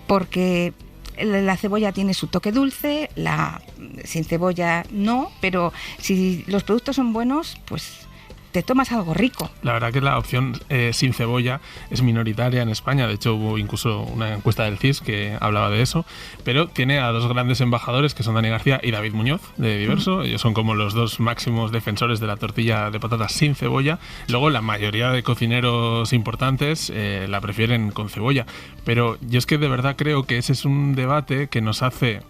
porque la cebolla tiene su toque dulce, la sin cebolla no, pero si los productos son buenos, pues te tomas algo rico. La verdad que la opción sin cebolla es minoritaria en España. De hecho, hubo incluso una encuesta del CIS que hablaba de eso. Pero tiene a dos grandes embajadores, que son Dani García y David Muñoz, de Diverso. Ellos son como los dos máximos defensores de la tortilla de patatas sin cebolla. Luego, la mayoría de cocineros importantes la prefieren con cebolla. Pero yo es que de verdad creo que ese es un debate que nos hace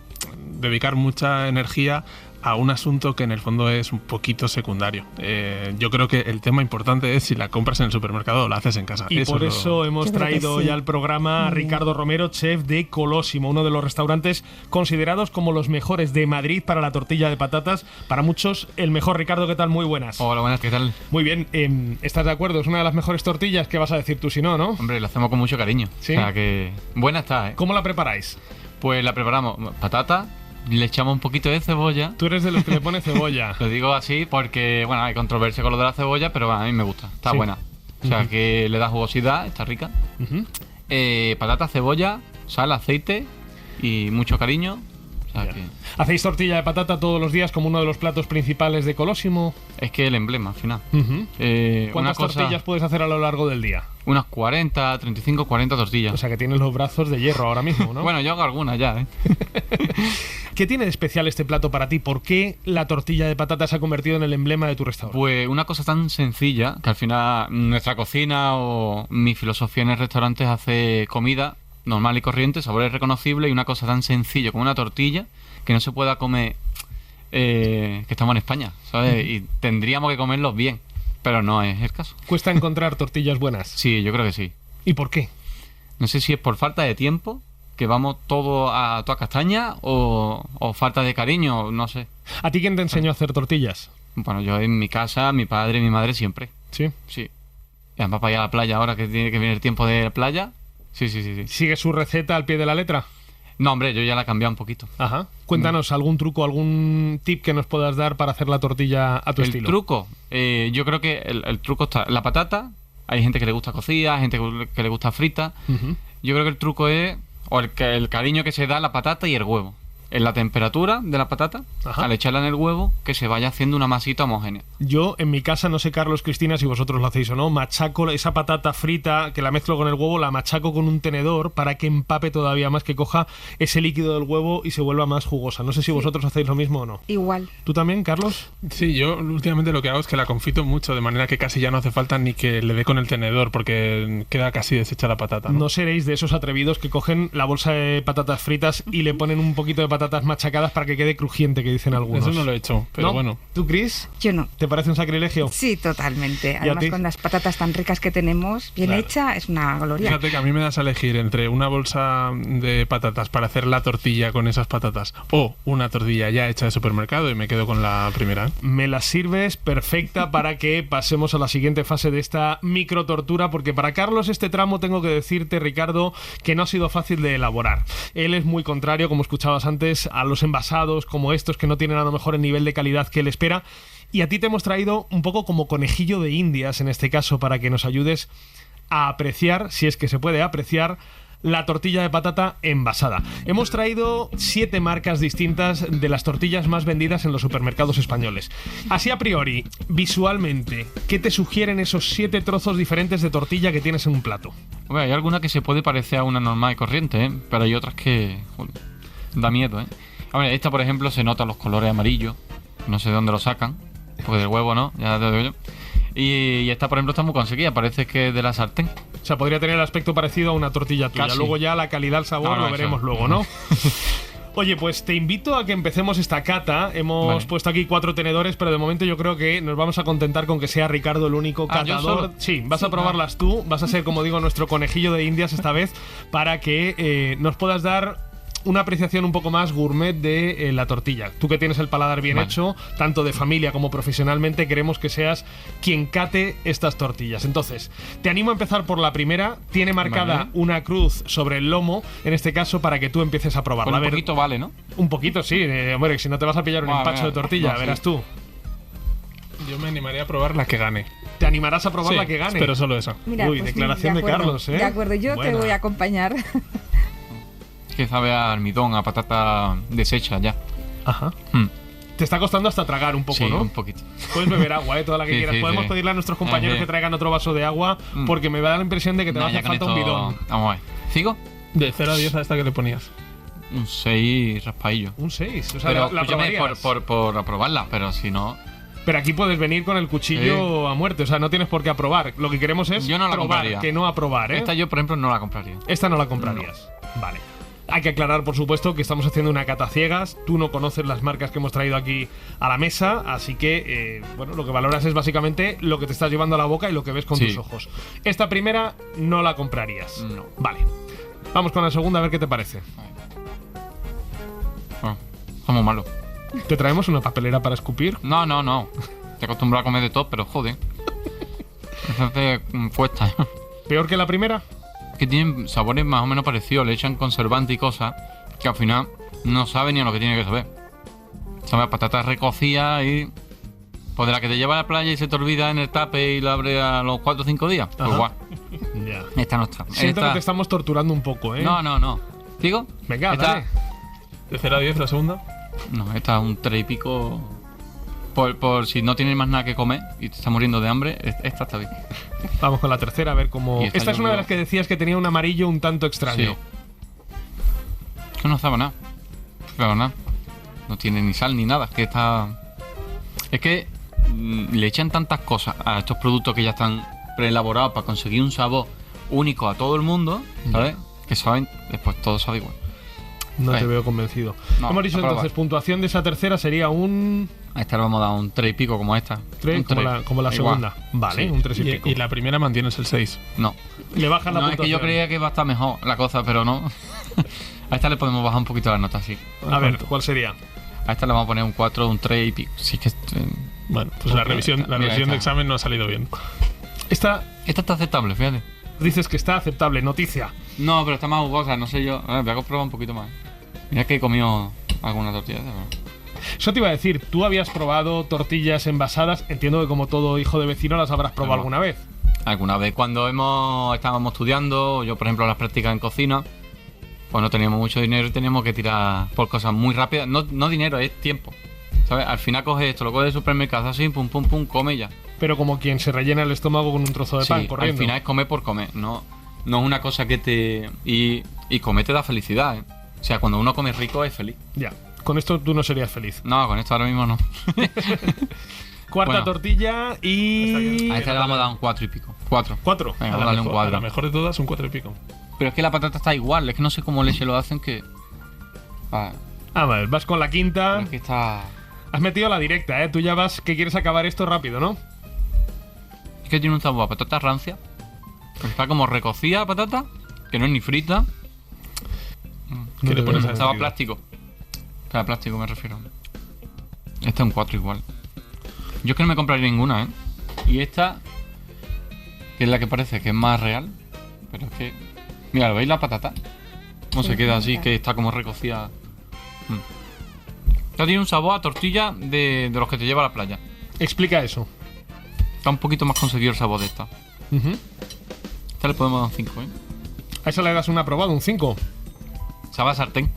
dedicar mucha energía a un asunto que en el fondo es un poquito secundario. Yo creo que el tema importante es si la compras en el supermercado o la haces en casa. Y por eso hemos traído ya al programa a Ricardo Romero, chef de Colosimo, uno de los restaurantes considerados como los mejores de Madrid para la tortilla de patatas. Para muchos, el mejor. Ricardo, ¿qué tal? Muy buenas. Hola, buenas, ¿qué tal? Muy bien. ¿Estás de acuerdo? Es una de las mejores tortillas. ¿Qué vas a decir tú si no, no? Hombre, la hacemos con mucho cariño. ¿Sí? O sea que buena está, ¿eh? ¿Cómo la preparáis? Pues la preparamos patata, le echamos un poquito de cebolla. Tú eres de los que le pone cebolla. Lo digo así porque, bueno, hay controversia con lo de la cebolla, pero bueno, a mí me gusta, está buena. O sea, que le da jugosidad, está rica. Patata, cebolla, sal, aceite y mucho cariño. O sea que... ¿Hacéis tortilla de patata todos los días como uno de los platos principales de Colosimo? Es que el emblema, al final. ¿Cuántas tortillas puedes hacer a lo largo del día? Unas 40, 35, 40 tortillas. O sea que tienes los brazos de hierro ahora mismo, ¿no? Bueno, yo hago algunas ya, ¿eh? ¿Qué tiene de especial este plato para ti? ¿Por qué la tortilla de patata se ha convertido en el emblema de tu restaurante? Pues una cosa tan sencilla, que al final nuestra cocina o mi filosofía en el restaurante es hacer comida normal y corriente, sabores reconocibles, y una cosa tan sencilla como una tortilla que no se pueda comer, que estamos en España, ¿sabes? Y tendríamos que comerlos bien, pero no es el caso. ¿Cuesta encontrar tortillas buenas? Sí, yo creo que sí. ¿Y por qué? No sé si es por falta de tiempo, que vamos todo a toda castaña, o falta de cariño, no sé. ¿A ti quién te enseñó a hacer tortillas? Bueno, yo en mi casa, mi padre y mi madre siempre. ¿Sí? Sí. Y además para ir a la playa ahora que tiene que venir el tiempo de playa. Sí. ¿Sigue su receta al pie de la letra? No, hombre, yo ya la he cambiado un poquito. Ajá. Cuéntanos algún truco, algún tip que nos puedas dar para hacer la tortilla a tu estilo. El truco, yo creo que el truco está... La patata, hay gente que le gusta cocida, hay gente que le gusta frita. Yo creo que el truco es... O el cariño que se da a la patata y el huevo. En la temperatura de la patata, al echarla en el huevo, que se vaya haciendo una masita homogénea. Yo, en mi casa, no sé, Carlos, Cristina, si vosotros lo hacéis o no, machaco esa patata frita, que la mezclo con el huevo, la machaco con un tenedor para que empape todavía más, que coja ese líquido del huevo y se vuelva más jugosa. No sé si vosotros hacéis lo mismo o no. Igual. ¿Tú también, Carlos? Sí, yo últimamente lo que hago es que la confito mucho, de manera que casi ya no hace falta ni que le dé con el tenedor, porque queda casi deshecha la patata, ¿no? No seréis de esos atrevidos que cogen la bolsa de patatas fritas y le ponen un poquito de patatas machacadas para que quede crujiente, que dicen algunos. Eso no lo he hecho, pero ¿no? bueno. ¿Tú, Cris? Yo no. ¿Te parece un sacrilegio? Sí, totalmente. Además, con las patatas tan ricas que tenemos, bien hecha, es una gloria. Fíjate que a mí me das a elegir entre una bolsa de patatas para hacer la tortilla con esas patatas o una tortilla ya hecha de supermercado, y me quedo con la primera. Me la sirves perfecta para que pasemos a la siguiente fase de esta micro tortura, porque para Carlos este tramo tengo que decirte, Ricardo, que no ha sido fácil de elaborar. Él es muy contrario, como escuchabas antes, a los envasados como estos que no tienen a lo mejor el nivel de calidad que él espera, y a ti te hemos traído un poco como conejillo de indias en este caso, para que nos ayudes a apreciar, si es que se puede apreciar, la tortilla de patata envasada. Hemos traído 7 marcas distintas de las tortillas más vendidas en los supermercados españoles. Así a priori, visualmente, ¿qué te sugieren esos 7 trozos diferentes de tortilla que tienes en un plato? Hombre, hay alguna que se puede parecer a una normal y corriente, ¿eh? Pero hay otras que... Joder, da miedo, ¿eh? Hombre, esta, por ejemplo, se notan los colores amarillos. No sé de dónde lo sacan, porque del huevo no, ya te digo yo. Y esta, por ejemplo, está muy conseguida, parece que es de la sartén. O sea, podría tener el aspecto parecido a una tortilla tuya. Casi. Luego ya la calidad, el sabor, lo veremos luego, ¿no? Oye, pues te invito a que empecemos esta cata. Hemos puesto aquí 4 tenedores, pero de momento yo creo que nos vamos a contentar con que sea Ricardo el único catador. Sí, vas a probarlas tú, vas a ser, como digo, nuestro conejillo de indias esta vez, para que nos puedas dar una apreciación un poco más gourmet de la tortilla. Tú que tienes el paladar bien hecho, tanto de familia como profesionalmente, queremos que seas quien cate estas tortillas. Entonces, te animo a empezar por la primera. Tiene marcada una cruz sobre el lomo, en este caso, para que tú empieces a probarla. Un poquito vale, ¿no? Un poquito, sí. Hombre, si no te vas a pillar un empacho de tortilla, verás tú. Yo me animaría a probar la que gane. ¿Te animarás a probar la que gane? Pero solo esa. Mira, uy, pues declaración de Carlos, ¿eh? De acuerdo, yo te voy a acompañar. Es que sabe a almidón, a patata deshecha ya. Ajá. Te está costando hasta tragar un poco, sí, ¿no? un poquito. Puedes beber agua, toda la que Sí, quieras. sí, Podemos sí. pedirle a nuestros compañeros que traigan otro vaso de agua, porque me da la impresión de que te va a hacer falta un bidón. Vamos a ver. ¿Sigo? De 0 a 10 a esta que le ponías. Un 6 raspadillo. Un 6. O sea, Pero la escúchame, probarías. por aprobarla, pero si no... Pero aquí puedes venir con el cuchillo a muerte, o sea, no tienes por qué aprobar. Lo que queremos es Yo no la probar, compraría. que no aprobar, ¿eh? Esta yo, por ejemplo, no la compraría. Esta no la comprarías. Vale. Hay que aclarar, por supuesto, que estamos haciendo una cata ciegas. Tú no conoces las marcas que hemos traído aquí a la mesa, así que, bueno, lo que valoras es básicamente lo que te estás llevando a la boca y lo que ves con Sí. tus ojos. Esta primera no la comprarías. No. Vale. Vamos con la segunda a ver qué te parece. Bueno, somos malos. ¿Te traemos una papelera para escupir? No. Te acostumbro a comer de todo, pero joder. Eso te cuesta. ¿Peor que la primera? Que tienen sabores más o menos parecidos. Le echan conservante y cosas que al final no sabe ni a lo que tiene que saber. Sabe a patatas recocidas y... Pues de la que te lleva a la playa y se te olvida en el tape y la abre a los 4 o 5 días. Pues Ajá. guau. Ya. Esta no está. Siento Esta- que te estamos torturando un poco, ¿eh? No. ¿Digo? Venga, Esta- dale. De 0 a 10 la segunda. No, esta es un 3 y pico. Por si no tienes más nada que comer y te estás muriendo de hambre, esta está bien. Vamos con la tercera, a ver cómo... Y esta Esta es yo una de creo- las que decías que tenía un amarillo un tanto extraño. Sí. Es que no sabe nada. Pero nada. No tiene ni sal ni nada. Que está. Es que le echan tantas cosas a estos productos que ya están preelaborados para conseguir un sabor único a todo el mundo, ¿sabes? Que saben, después todo sabe igual. No te veo convencido. No, Hemos dicho a probar. entonces, puntuación de esa tercera sería un A esta le vamos a dar un 3 y pico como esta. 3, Un como la, como la Igual. segunda. Vale, Sí. un 3 y pico. Y la primera mantienes el 6. No. Le bajan la No, es puntuación. que yo creía que iba a estar mejor la cosa, pero no. A esta le podemos bajar un poquito la nota, sí. A ver, ¿cuál sería? A esta le vamos a poner un 4, un 3 y pico. Sí que... Bueno, pues la revisión Mira, de esta. examen no ha salido bien. Esta está aceptable, fíjate. Dices que está aceptable, noticia. No, pero está más jugosa, no sé yo. A ver, voy a comprobar un poquito más. Mira que he comido alguna tortilla. Eso te iba a decir, tú habías probado tortillas envasadas, entiendo que como todo hijo de vecino las habrás probado alguna vez. Alguna vez cuando estábamos estudiando, yo por ejemplo las prácticas en cocina, pues no teníamos mucho dinero y teníamos que tirar por cosas muy rápidas. No dinero, es tiempo. ¿Sabes? Al final coges esto, lo coges del supermercado así, pum, pum, pum, come ya. Pero como quien se rellena el estómago con un trozo de pan Sí, corriendo. al final es comer por comer, no es una cosa que te... Y comer te da felicidad, ¿eh? O sea, cuando uno come rico es feliz. Ya, con esto tú no serías feliz. No, con esto ahora mismo no. Cuarta Bueno. tortilla y... A esta le vamos a dar un 4 y pico. 4. 4. Venga, vamos a darle un 4. La mejor de todas, un 4 y pico. Pero es que la patata está igual, es que no sé cómo leche lo hacen que... A ver, vas con la quinta. Es que está... Has metido la directa, ¿eh? Tú ya vas que quieres acabar esto rápido, ¿no? Es que tiene un sabor a patata rancia. Está como recocida la patata, que no es ni frita. ¿Qué le pones a Estaba sentido? plástico. Estaba plástico, me refiero. Esta es un 4 igual. Yo es que no me compraría ninguna, ¿eh? Y esta, que es la que parece que es más real. Pero es que... Mira, ¿lo veis la patata? Cómo se queda así, que está como recocida. Esta tiene un sabor a tortilla de los que te lleva a la playa. Explica eso. Está un poquito más conseguido el sabor de esta. Ujú. Esta le podemos dar un 5, ¿eh? A esa le das un aprobado, un 5. Sabe a sartén.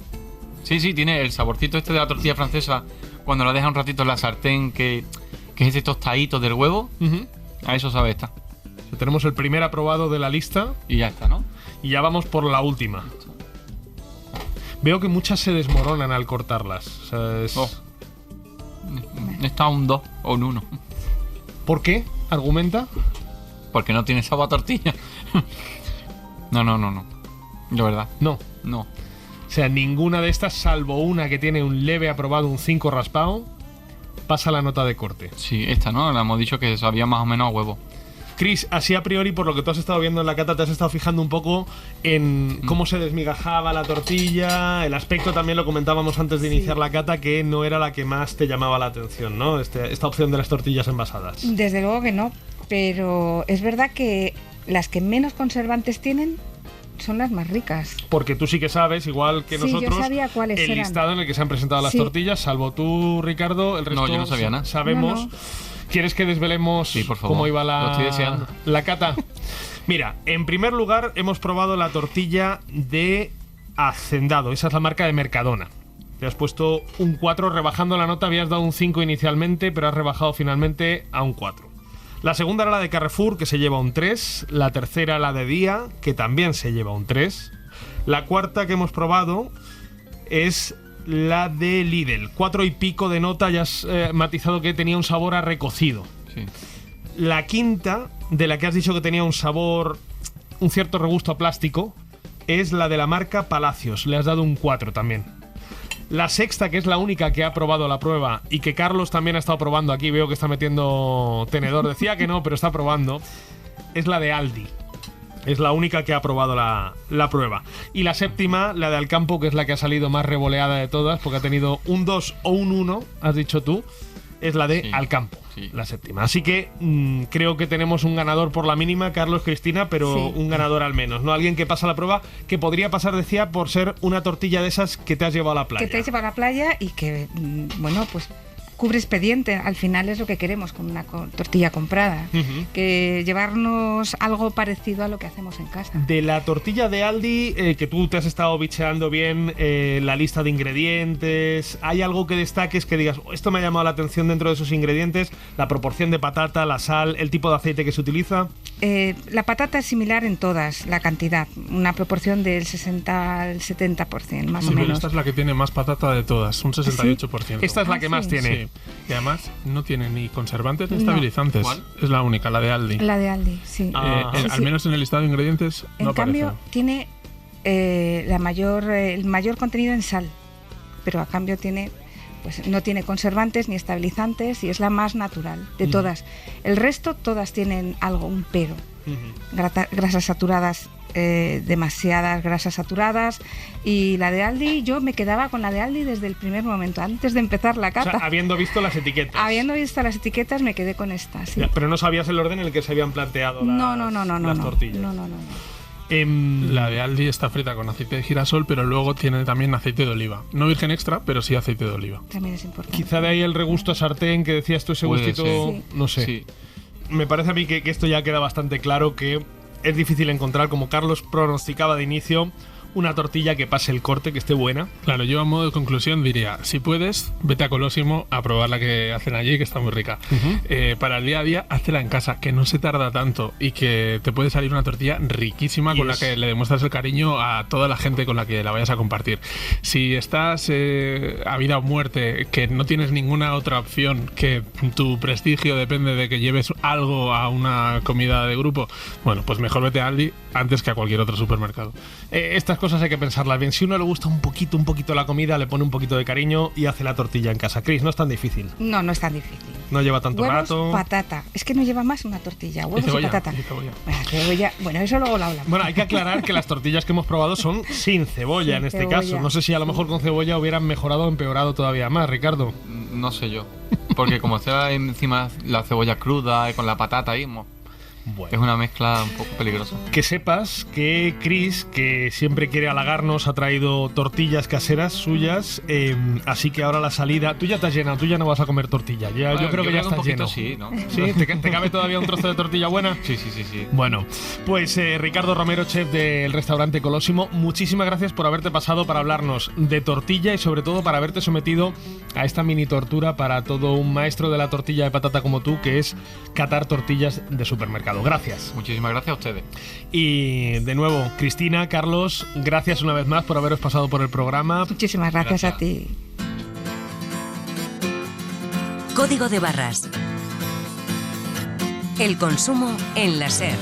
Sí, tiene el saborcito este de la tortilla francesa. Cuando la deja un ratito en la sartén, que es ese tostadito del huevo. A eso sabe esta. Tenemos el primer aprobado de la lista. Y ya está, ¿no? Y ya vamos por la última. Veo que muchas se desmoronan al cortarlas. O sea, es... Está un 2 o un 1. ¿Por qué? ¿Argumenta? Porque no tiene sabor a tortilla. No. De verdad. No. No. O sea, ninguna de estas, salvo una que tiene un leve aprobado, un 5 raspado, pasa la nota de corte. Sí, esta, ¿no? Le hemos dicho que sabía más o menos a huevo. Chris, así a priori, por lo que tú has estado viendo en la cata, te has estado fijando un poco en cómo se desmigajaba la tortilla, el aspecto también lo comentábamos antes de iniciar la cata, que no era la que más te llamaba la atención, ¿no? Esta opción de las tortillas envasadas. Desde luego que no, pero es verdad que las que menos conservantes tienen son las más ricas. Porque tú sí que sabes, igual que Sí, yo nosotros, sabía cuáles el eran. listado en el que se han presentado las Sí. tortillas, salvo tú, Ricardo, el resto No, yo no sabía nada. sabemos. No. ¿Quieres que desvelemos por favor. cómo iba Lo estoy deseando. la cata? Mira, en primer lugar hemos probado la tortilla de Hacendado. Esa es la marca de Mercadona. Te has puesto un 4, rebajando la nota. Habías dado un 5 inicialmente, pero has rebajado finalmente a un 4. La segunda era la de Carrefour, que se lleva un 3. La tercera, la de Día, que también se lleva un 3. La cuarta que hemos probado es la de Lidl. 4 y pico de nota, ya has matizado que tenía un sabor a recocido. Sí. La quinta, de la que has dicho que tenía un sabor, un cierto regusto a plástico, es la de la marca Palacios. Le has dado un 4 también. La sexta, que es la única que ha probado la prueba y que Carlos también ha estado probando aquí, veo que está metiendo tenedor, decía que no, pero está probando, es la de Aldi. Es la única que ha probado la prueba. Y la séptima, la de Alcampo, que es la que ha salido más revoleada de todas, porque ha tenido un 2 o un 1, has dicho tú, es la de Alcampo, la séptima. Así que creo que tenemos un ganador por la mínima, Carlos, Cristina, pero un ganador al menos, ¿no? Alguien que pasa la prueba, que podría pasar, decía, por ser una tortilla de esas que te has llevado a la playa. Que te has llevado a la playa y que, bueno, pues cubre expediente. Al final es lo que queremos con una tortilla comprada, que llevarnos algo parecido a lo que hacemos en casa. De la tortilla de Aldi, que tú te has estado bicheando bien la lista de ingredientes, ¿hay algo que destaques que digas, esto me ha llamado la atención dentro de esos ingredientes? La proporción de patata, la sal, el tipo de aceite que se utiliza. La patata es similar en todas, la cantidad, una proporción del 60 al 70%, más o menos. Esta es la que tiene más patata de todas, un 68%. ¿Sí? Esta es la que más tiene. Sí. Y además no tiene ni conservantes ni estabilizantes. ¿Cuál? Es la única, la de Aldi. La de Aldi, sí. Al menos en el listado de ingredientes en no cambio, aparece. tiene el mayor contenido en sal, pero a cambio tiene, pues no tiene conservantes ni estabilizantes y es la más natural de todas. El resto todas tienen algo, un pero. Grasas saturadas, demasiadas grasas saturadas, y la de Aldi, yo me quedaba con la de Aldi desde el primer momento, antes de empezar la cata. O sea, habiendo visto las etiquetas. Habiendo visto las etiquetas me quedé con esta, sí. Ya, pero no sabías el orden en el que se habían planteado las tortillas. No. La de Aldi está frita con aceite de girasol, pero luego tiene también aceite de oliva. No virgen extra, pero sí aceite de oliva. También es importante. Quizá de ahí el regusto a sartén que decías tú, ese gustito, sí. No sé. Sí. Me parece a mí que esto ya queda bastante claro, que es difícil encontrar, como Carlos pronosticaba de inicio, una tortilla que pase el corte, que esté buena. Claro, yo a modo de conclusión diría, si puedes, vete a Colosimo a probar la que hacen allí, que está muy rica. Para el día a día, hazla en casa, que no se tarda tanto y que te puede salir una tortilla riquísima con la que le demuestras el cariño a toda la gente con la que la vayas a compartir. Si estás a vida o muerte, que no tienes ninguna otra opción, que tu prestigio depende de que lleves algo a una comida de grupo, bueno, pues mejor vete a Aldi antes que a cualquier otro supermercado. Estas cosas hay que pensarlas bien. Si uno le gusta un poquito la comida, le pone un poquito de cariño y hace la tortilla en casa. Cris, no es tan difícil. No es tan difícil. No lleva tanto huevos, rato. Patata. Es que no lleva más una tortilla. Huevos y patata. Cebolla. Bueno, eso luego lo hablamos. Bueno, hay que aclarar que las tortillas que hemos probado son sin cebolla, en este caso. No sé si a lo mejor con cebolla hubieran mejorado o empeorado todavía más, Ricardo. No sé yo. Porque como está encima la cebolla cruda y con la patata ahí, bueno, es una mezcla un poco peligrosa. Que sepas que Chris, que siempre quiere halagarnos, ha traído tortillas caseras suyas, así que ahora la salida... Tú ya te has llenado, tú ya no vas a comer tortilla. Bueno, yo creo que ya estás lleno. Sí, ¿no? ¿Sí? ¿Te cabe todavía un trozo de tortilla buena? Sí. Bueno, pues Ricardo Romero, chef del restaurante Colosimo, muchísimas gracias por haberte pasado para hablarnos de tortilla y sobre todo para haberte sometido a esta mini tortura para todo un maestro de la tortilla de patata como tú, que es catar tortillas de supermercado. Gracias. Muchísimas gracias a ustedes. Y de nuevo, Cristina, Carlos, gracias una vez más por haberos pasado por el programa. Muchísimas gracias a ti. Código de barras. El consumo en la SER.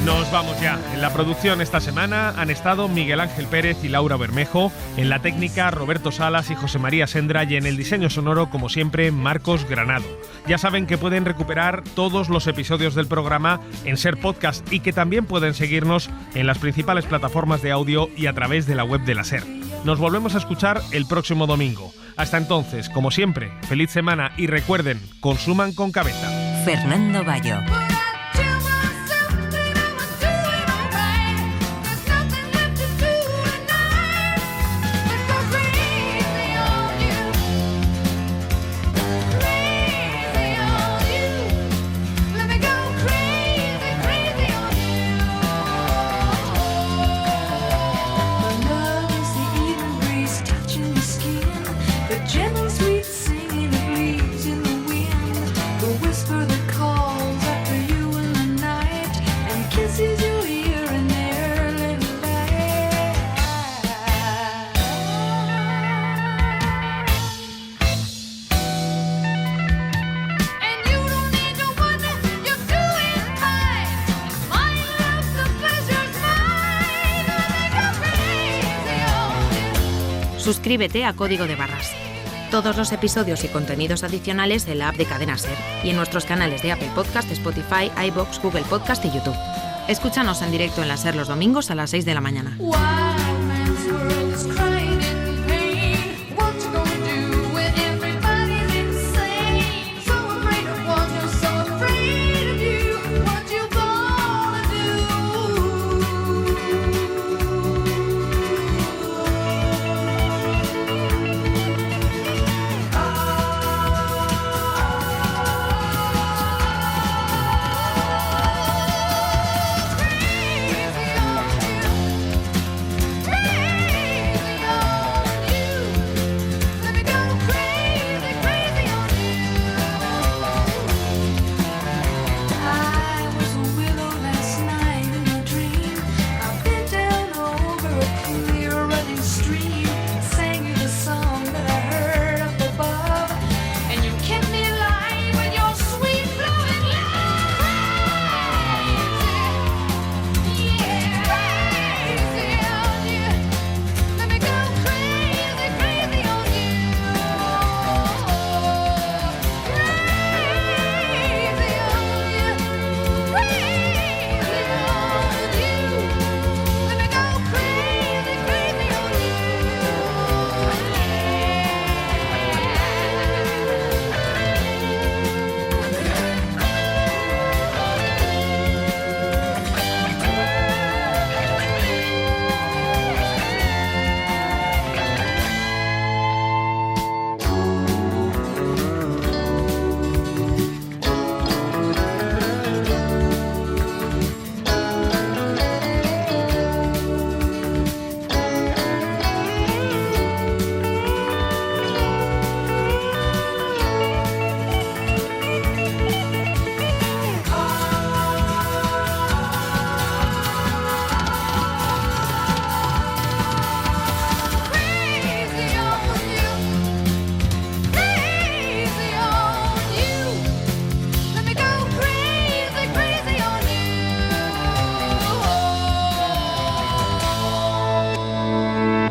Nos vamos ya. En la producción esta semana han estado Miguel Ángel Pérez y Laura Bermejo, en la técnica Roberto Salas y José María Sendra, y en el diseño sonoro, como siempre, Marcos Granado. Ya saben que pueden recuperar todos los episodios del programa en SER Podcast y que también pueden seguirnos en las principales plataformas de audio y a través de la web de la SER. Nos volvemos a escuchar el próximo domingo. Hasta entonces, como siempre, feliz semana y recuerden, consuman con cabeza. Fernando Bayo. kisses you here and there, let me back. And you don't need to wonder, you're doing fine. My love, the pleasure's mine. Let me go crazy on you. Suscríbete a Código de Barras. Todos los episodios y contenidos adicionales en la app de Cadena Ser y en nuestros canales de Apple Podcast, Spotify, iVoox, Google Podcast y YouTube. Escúchanos en directo en la Ser los domingos a las 6 de la mañana. Wild man's world is crying in pain. What you gonna do when everybody's insane? So afraid of one, you're so afraid of you. What you gonna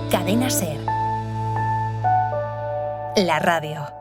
Cadena Ser. La radio.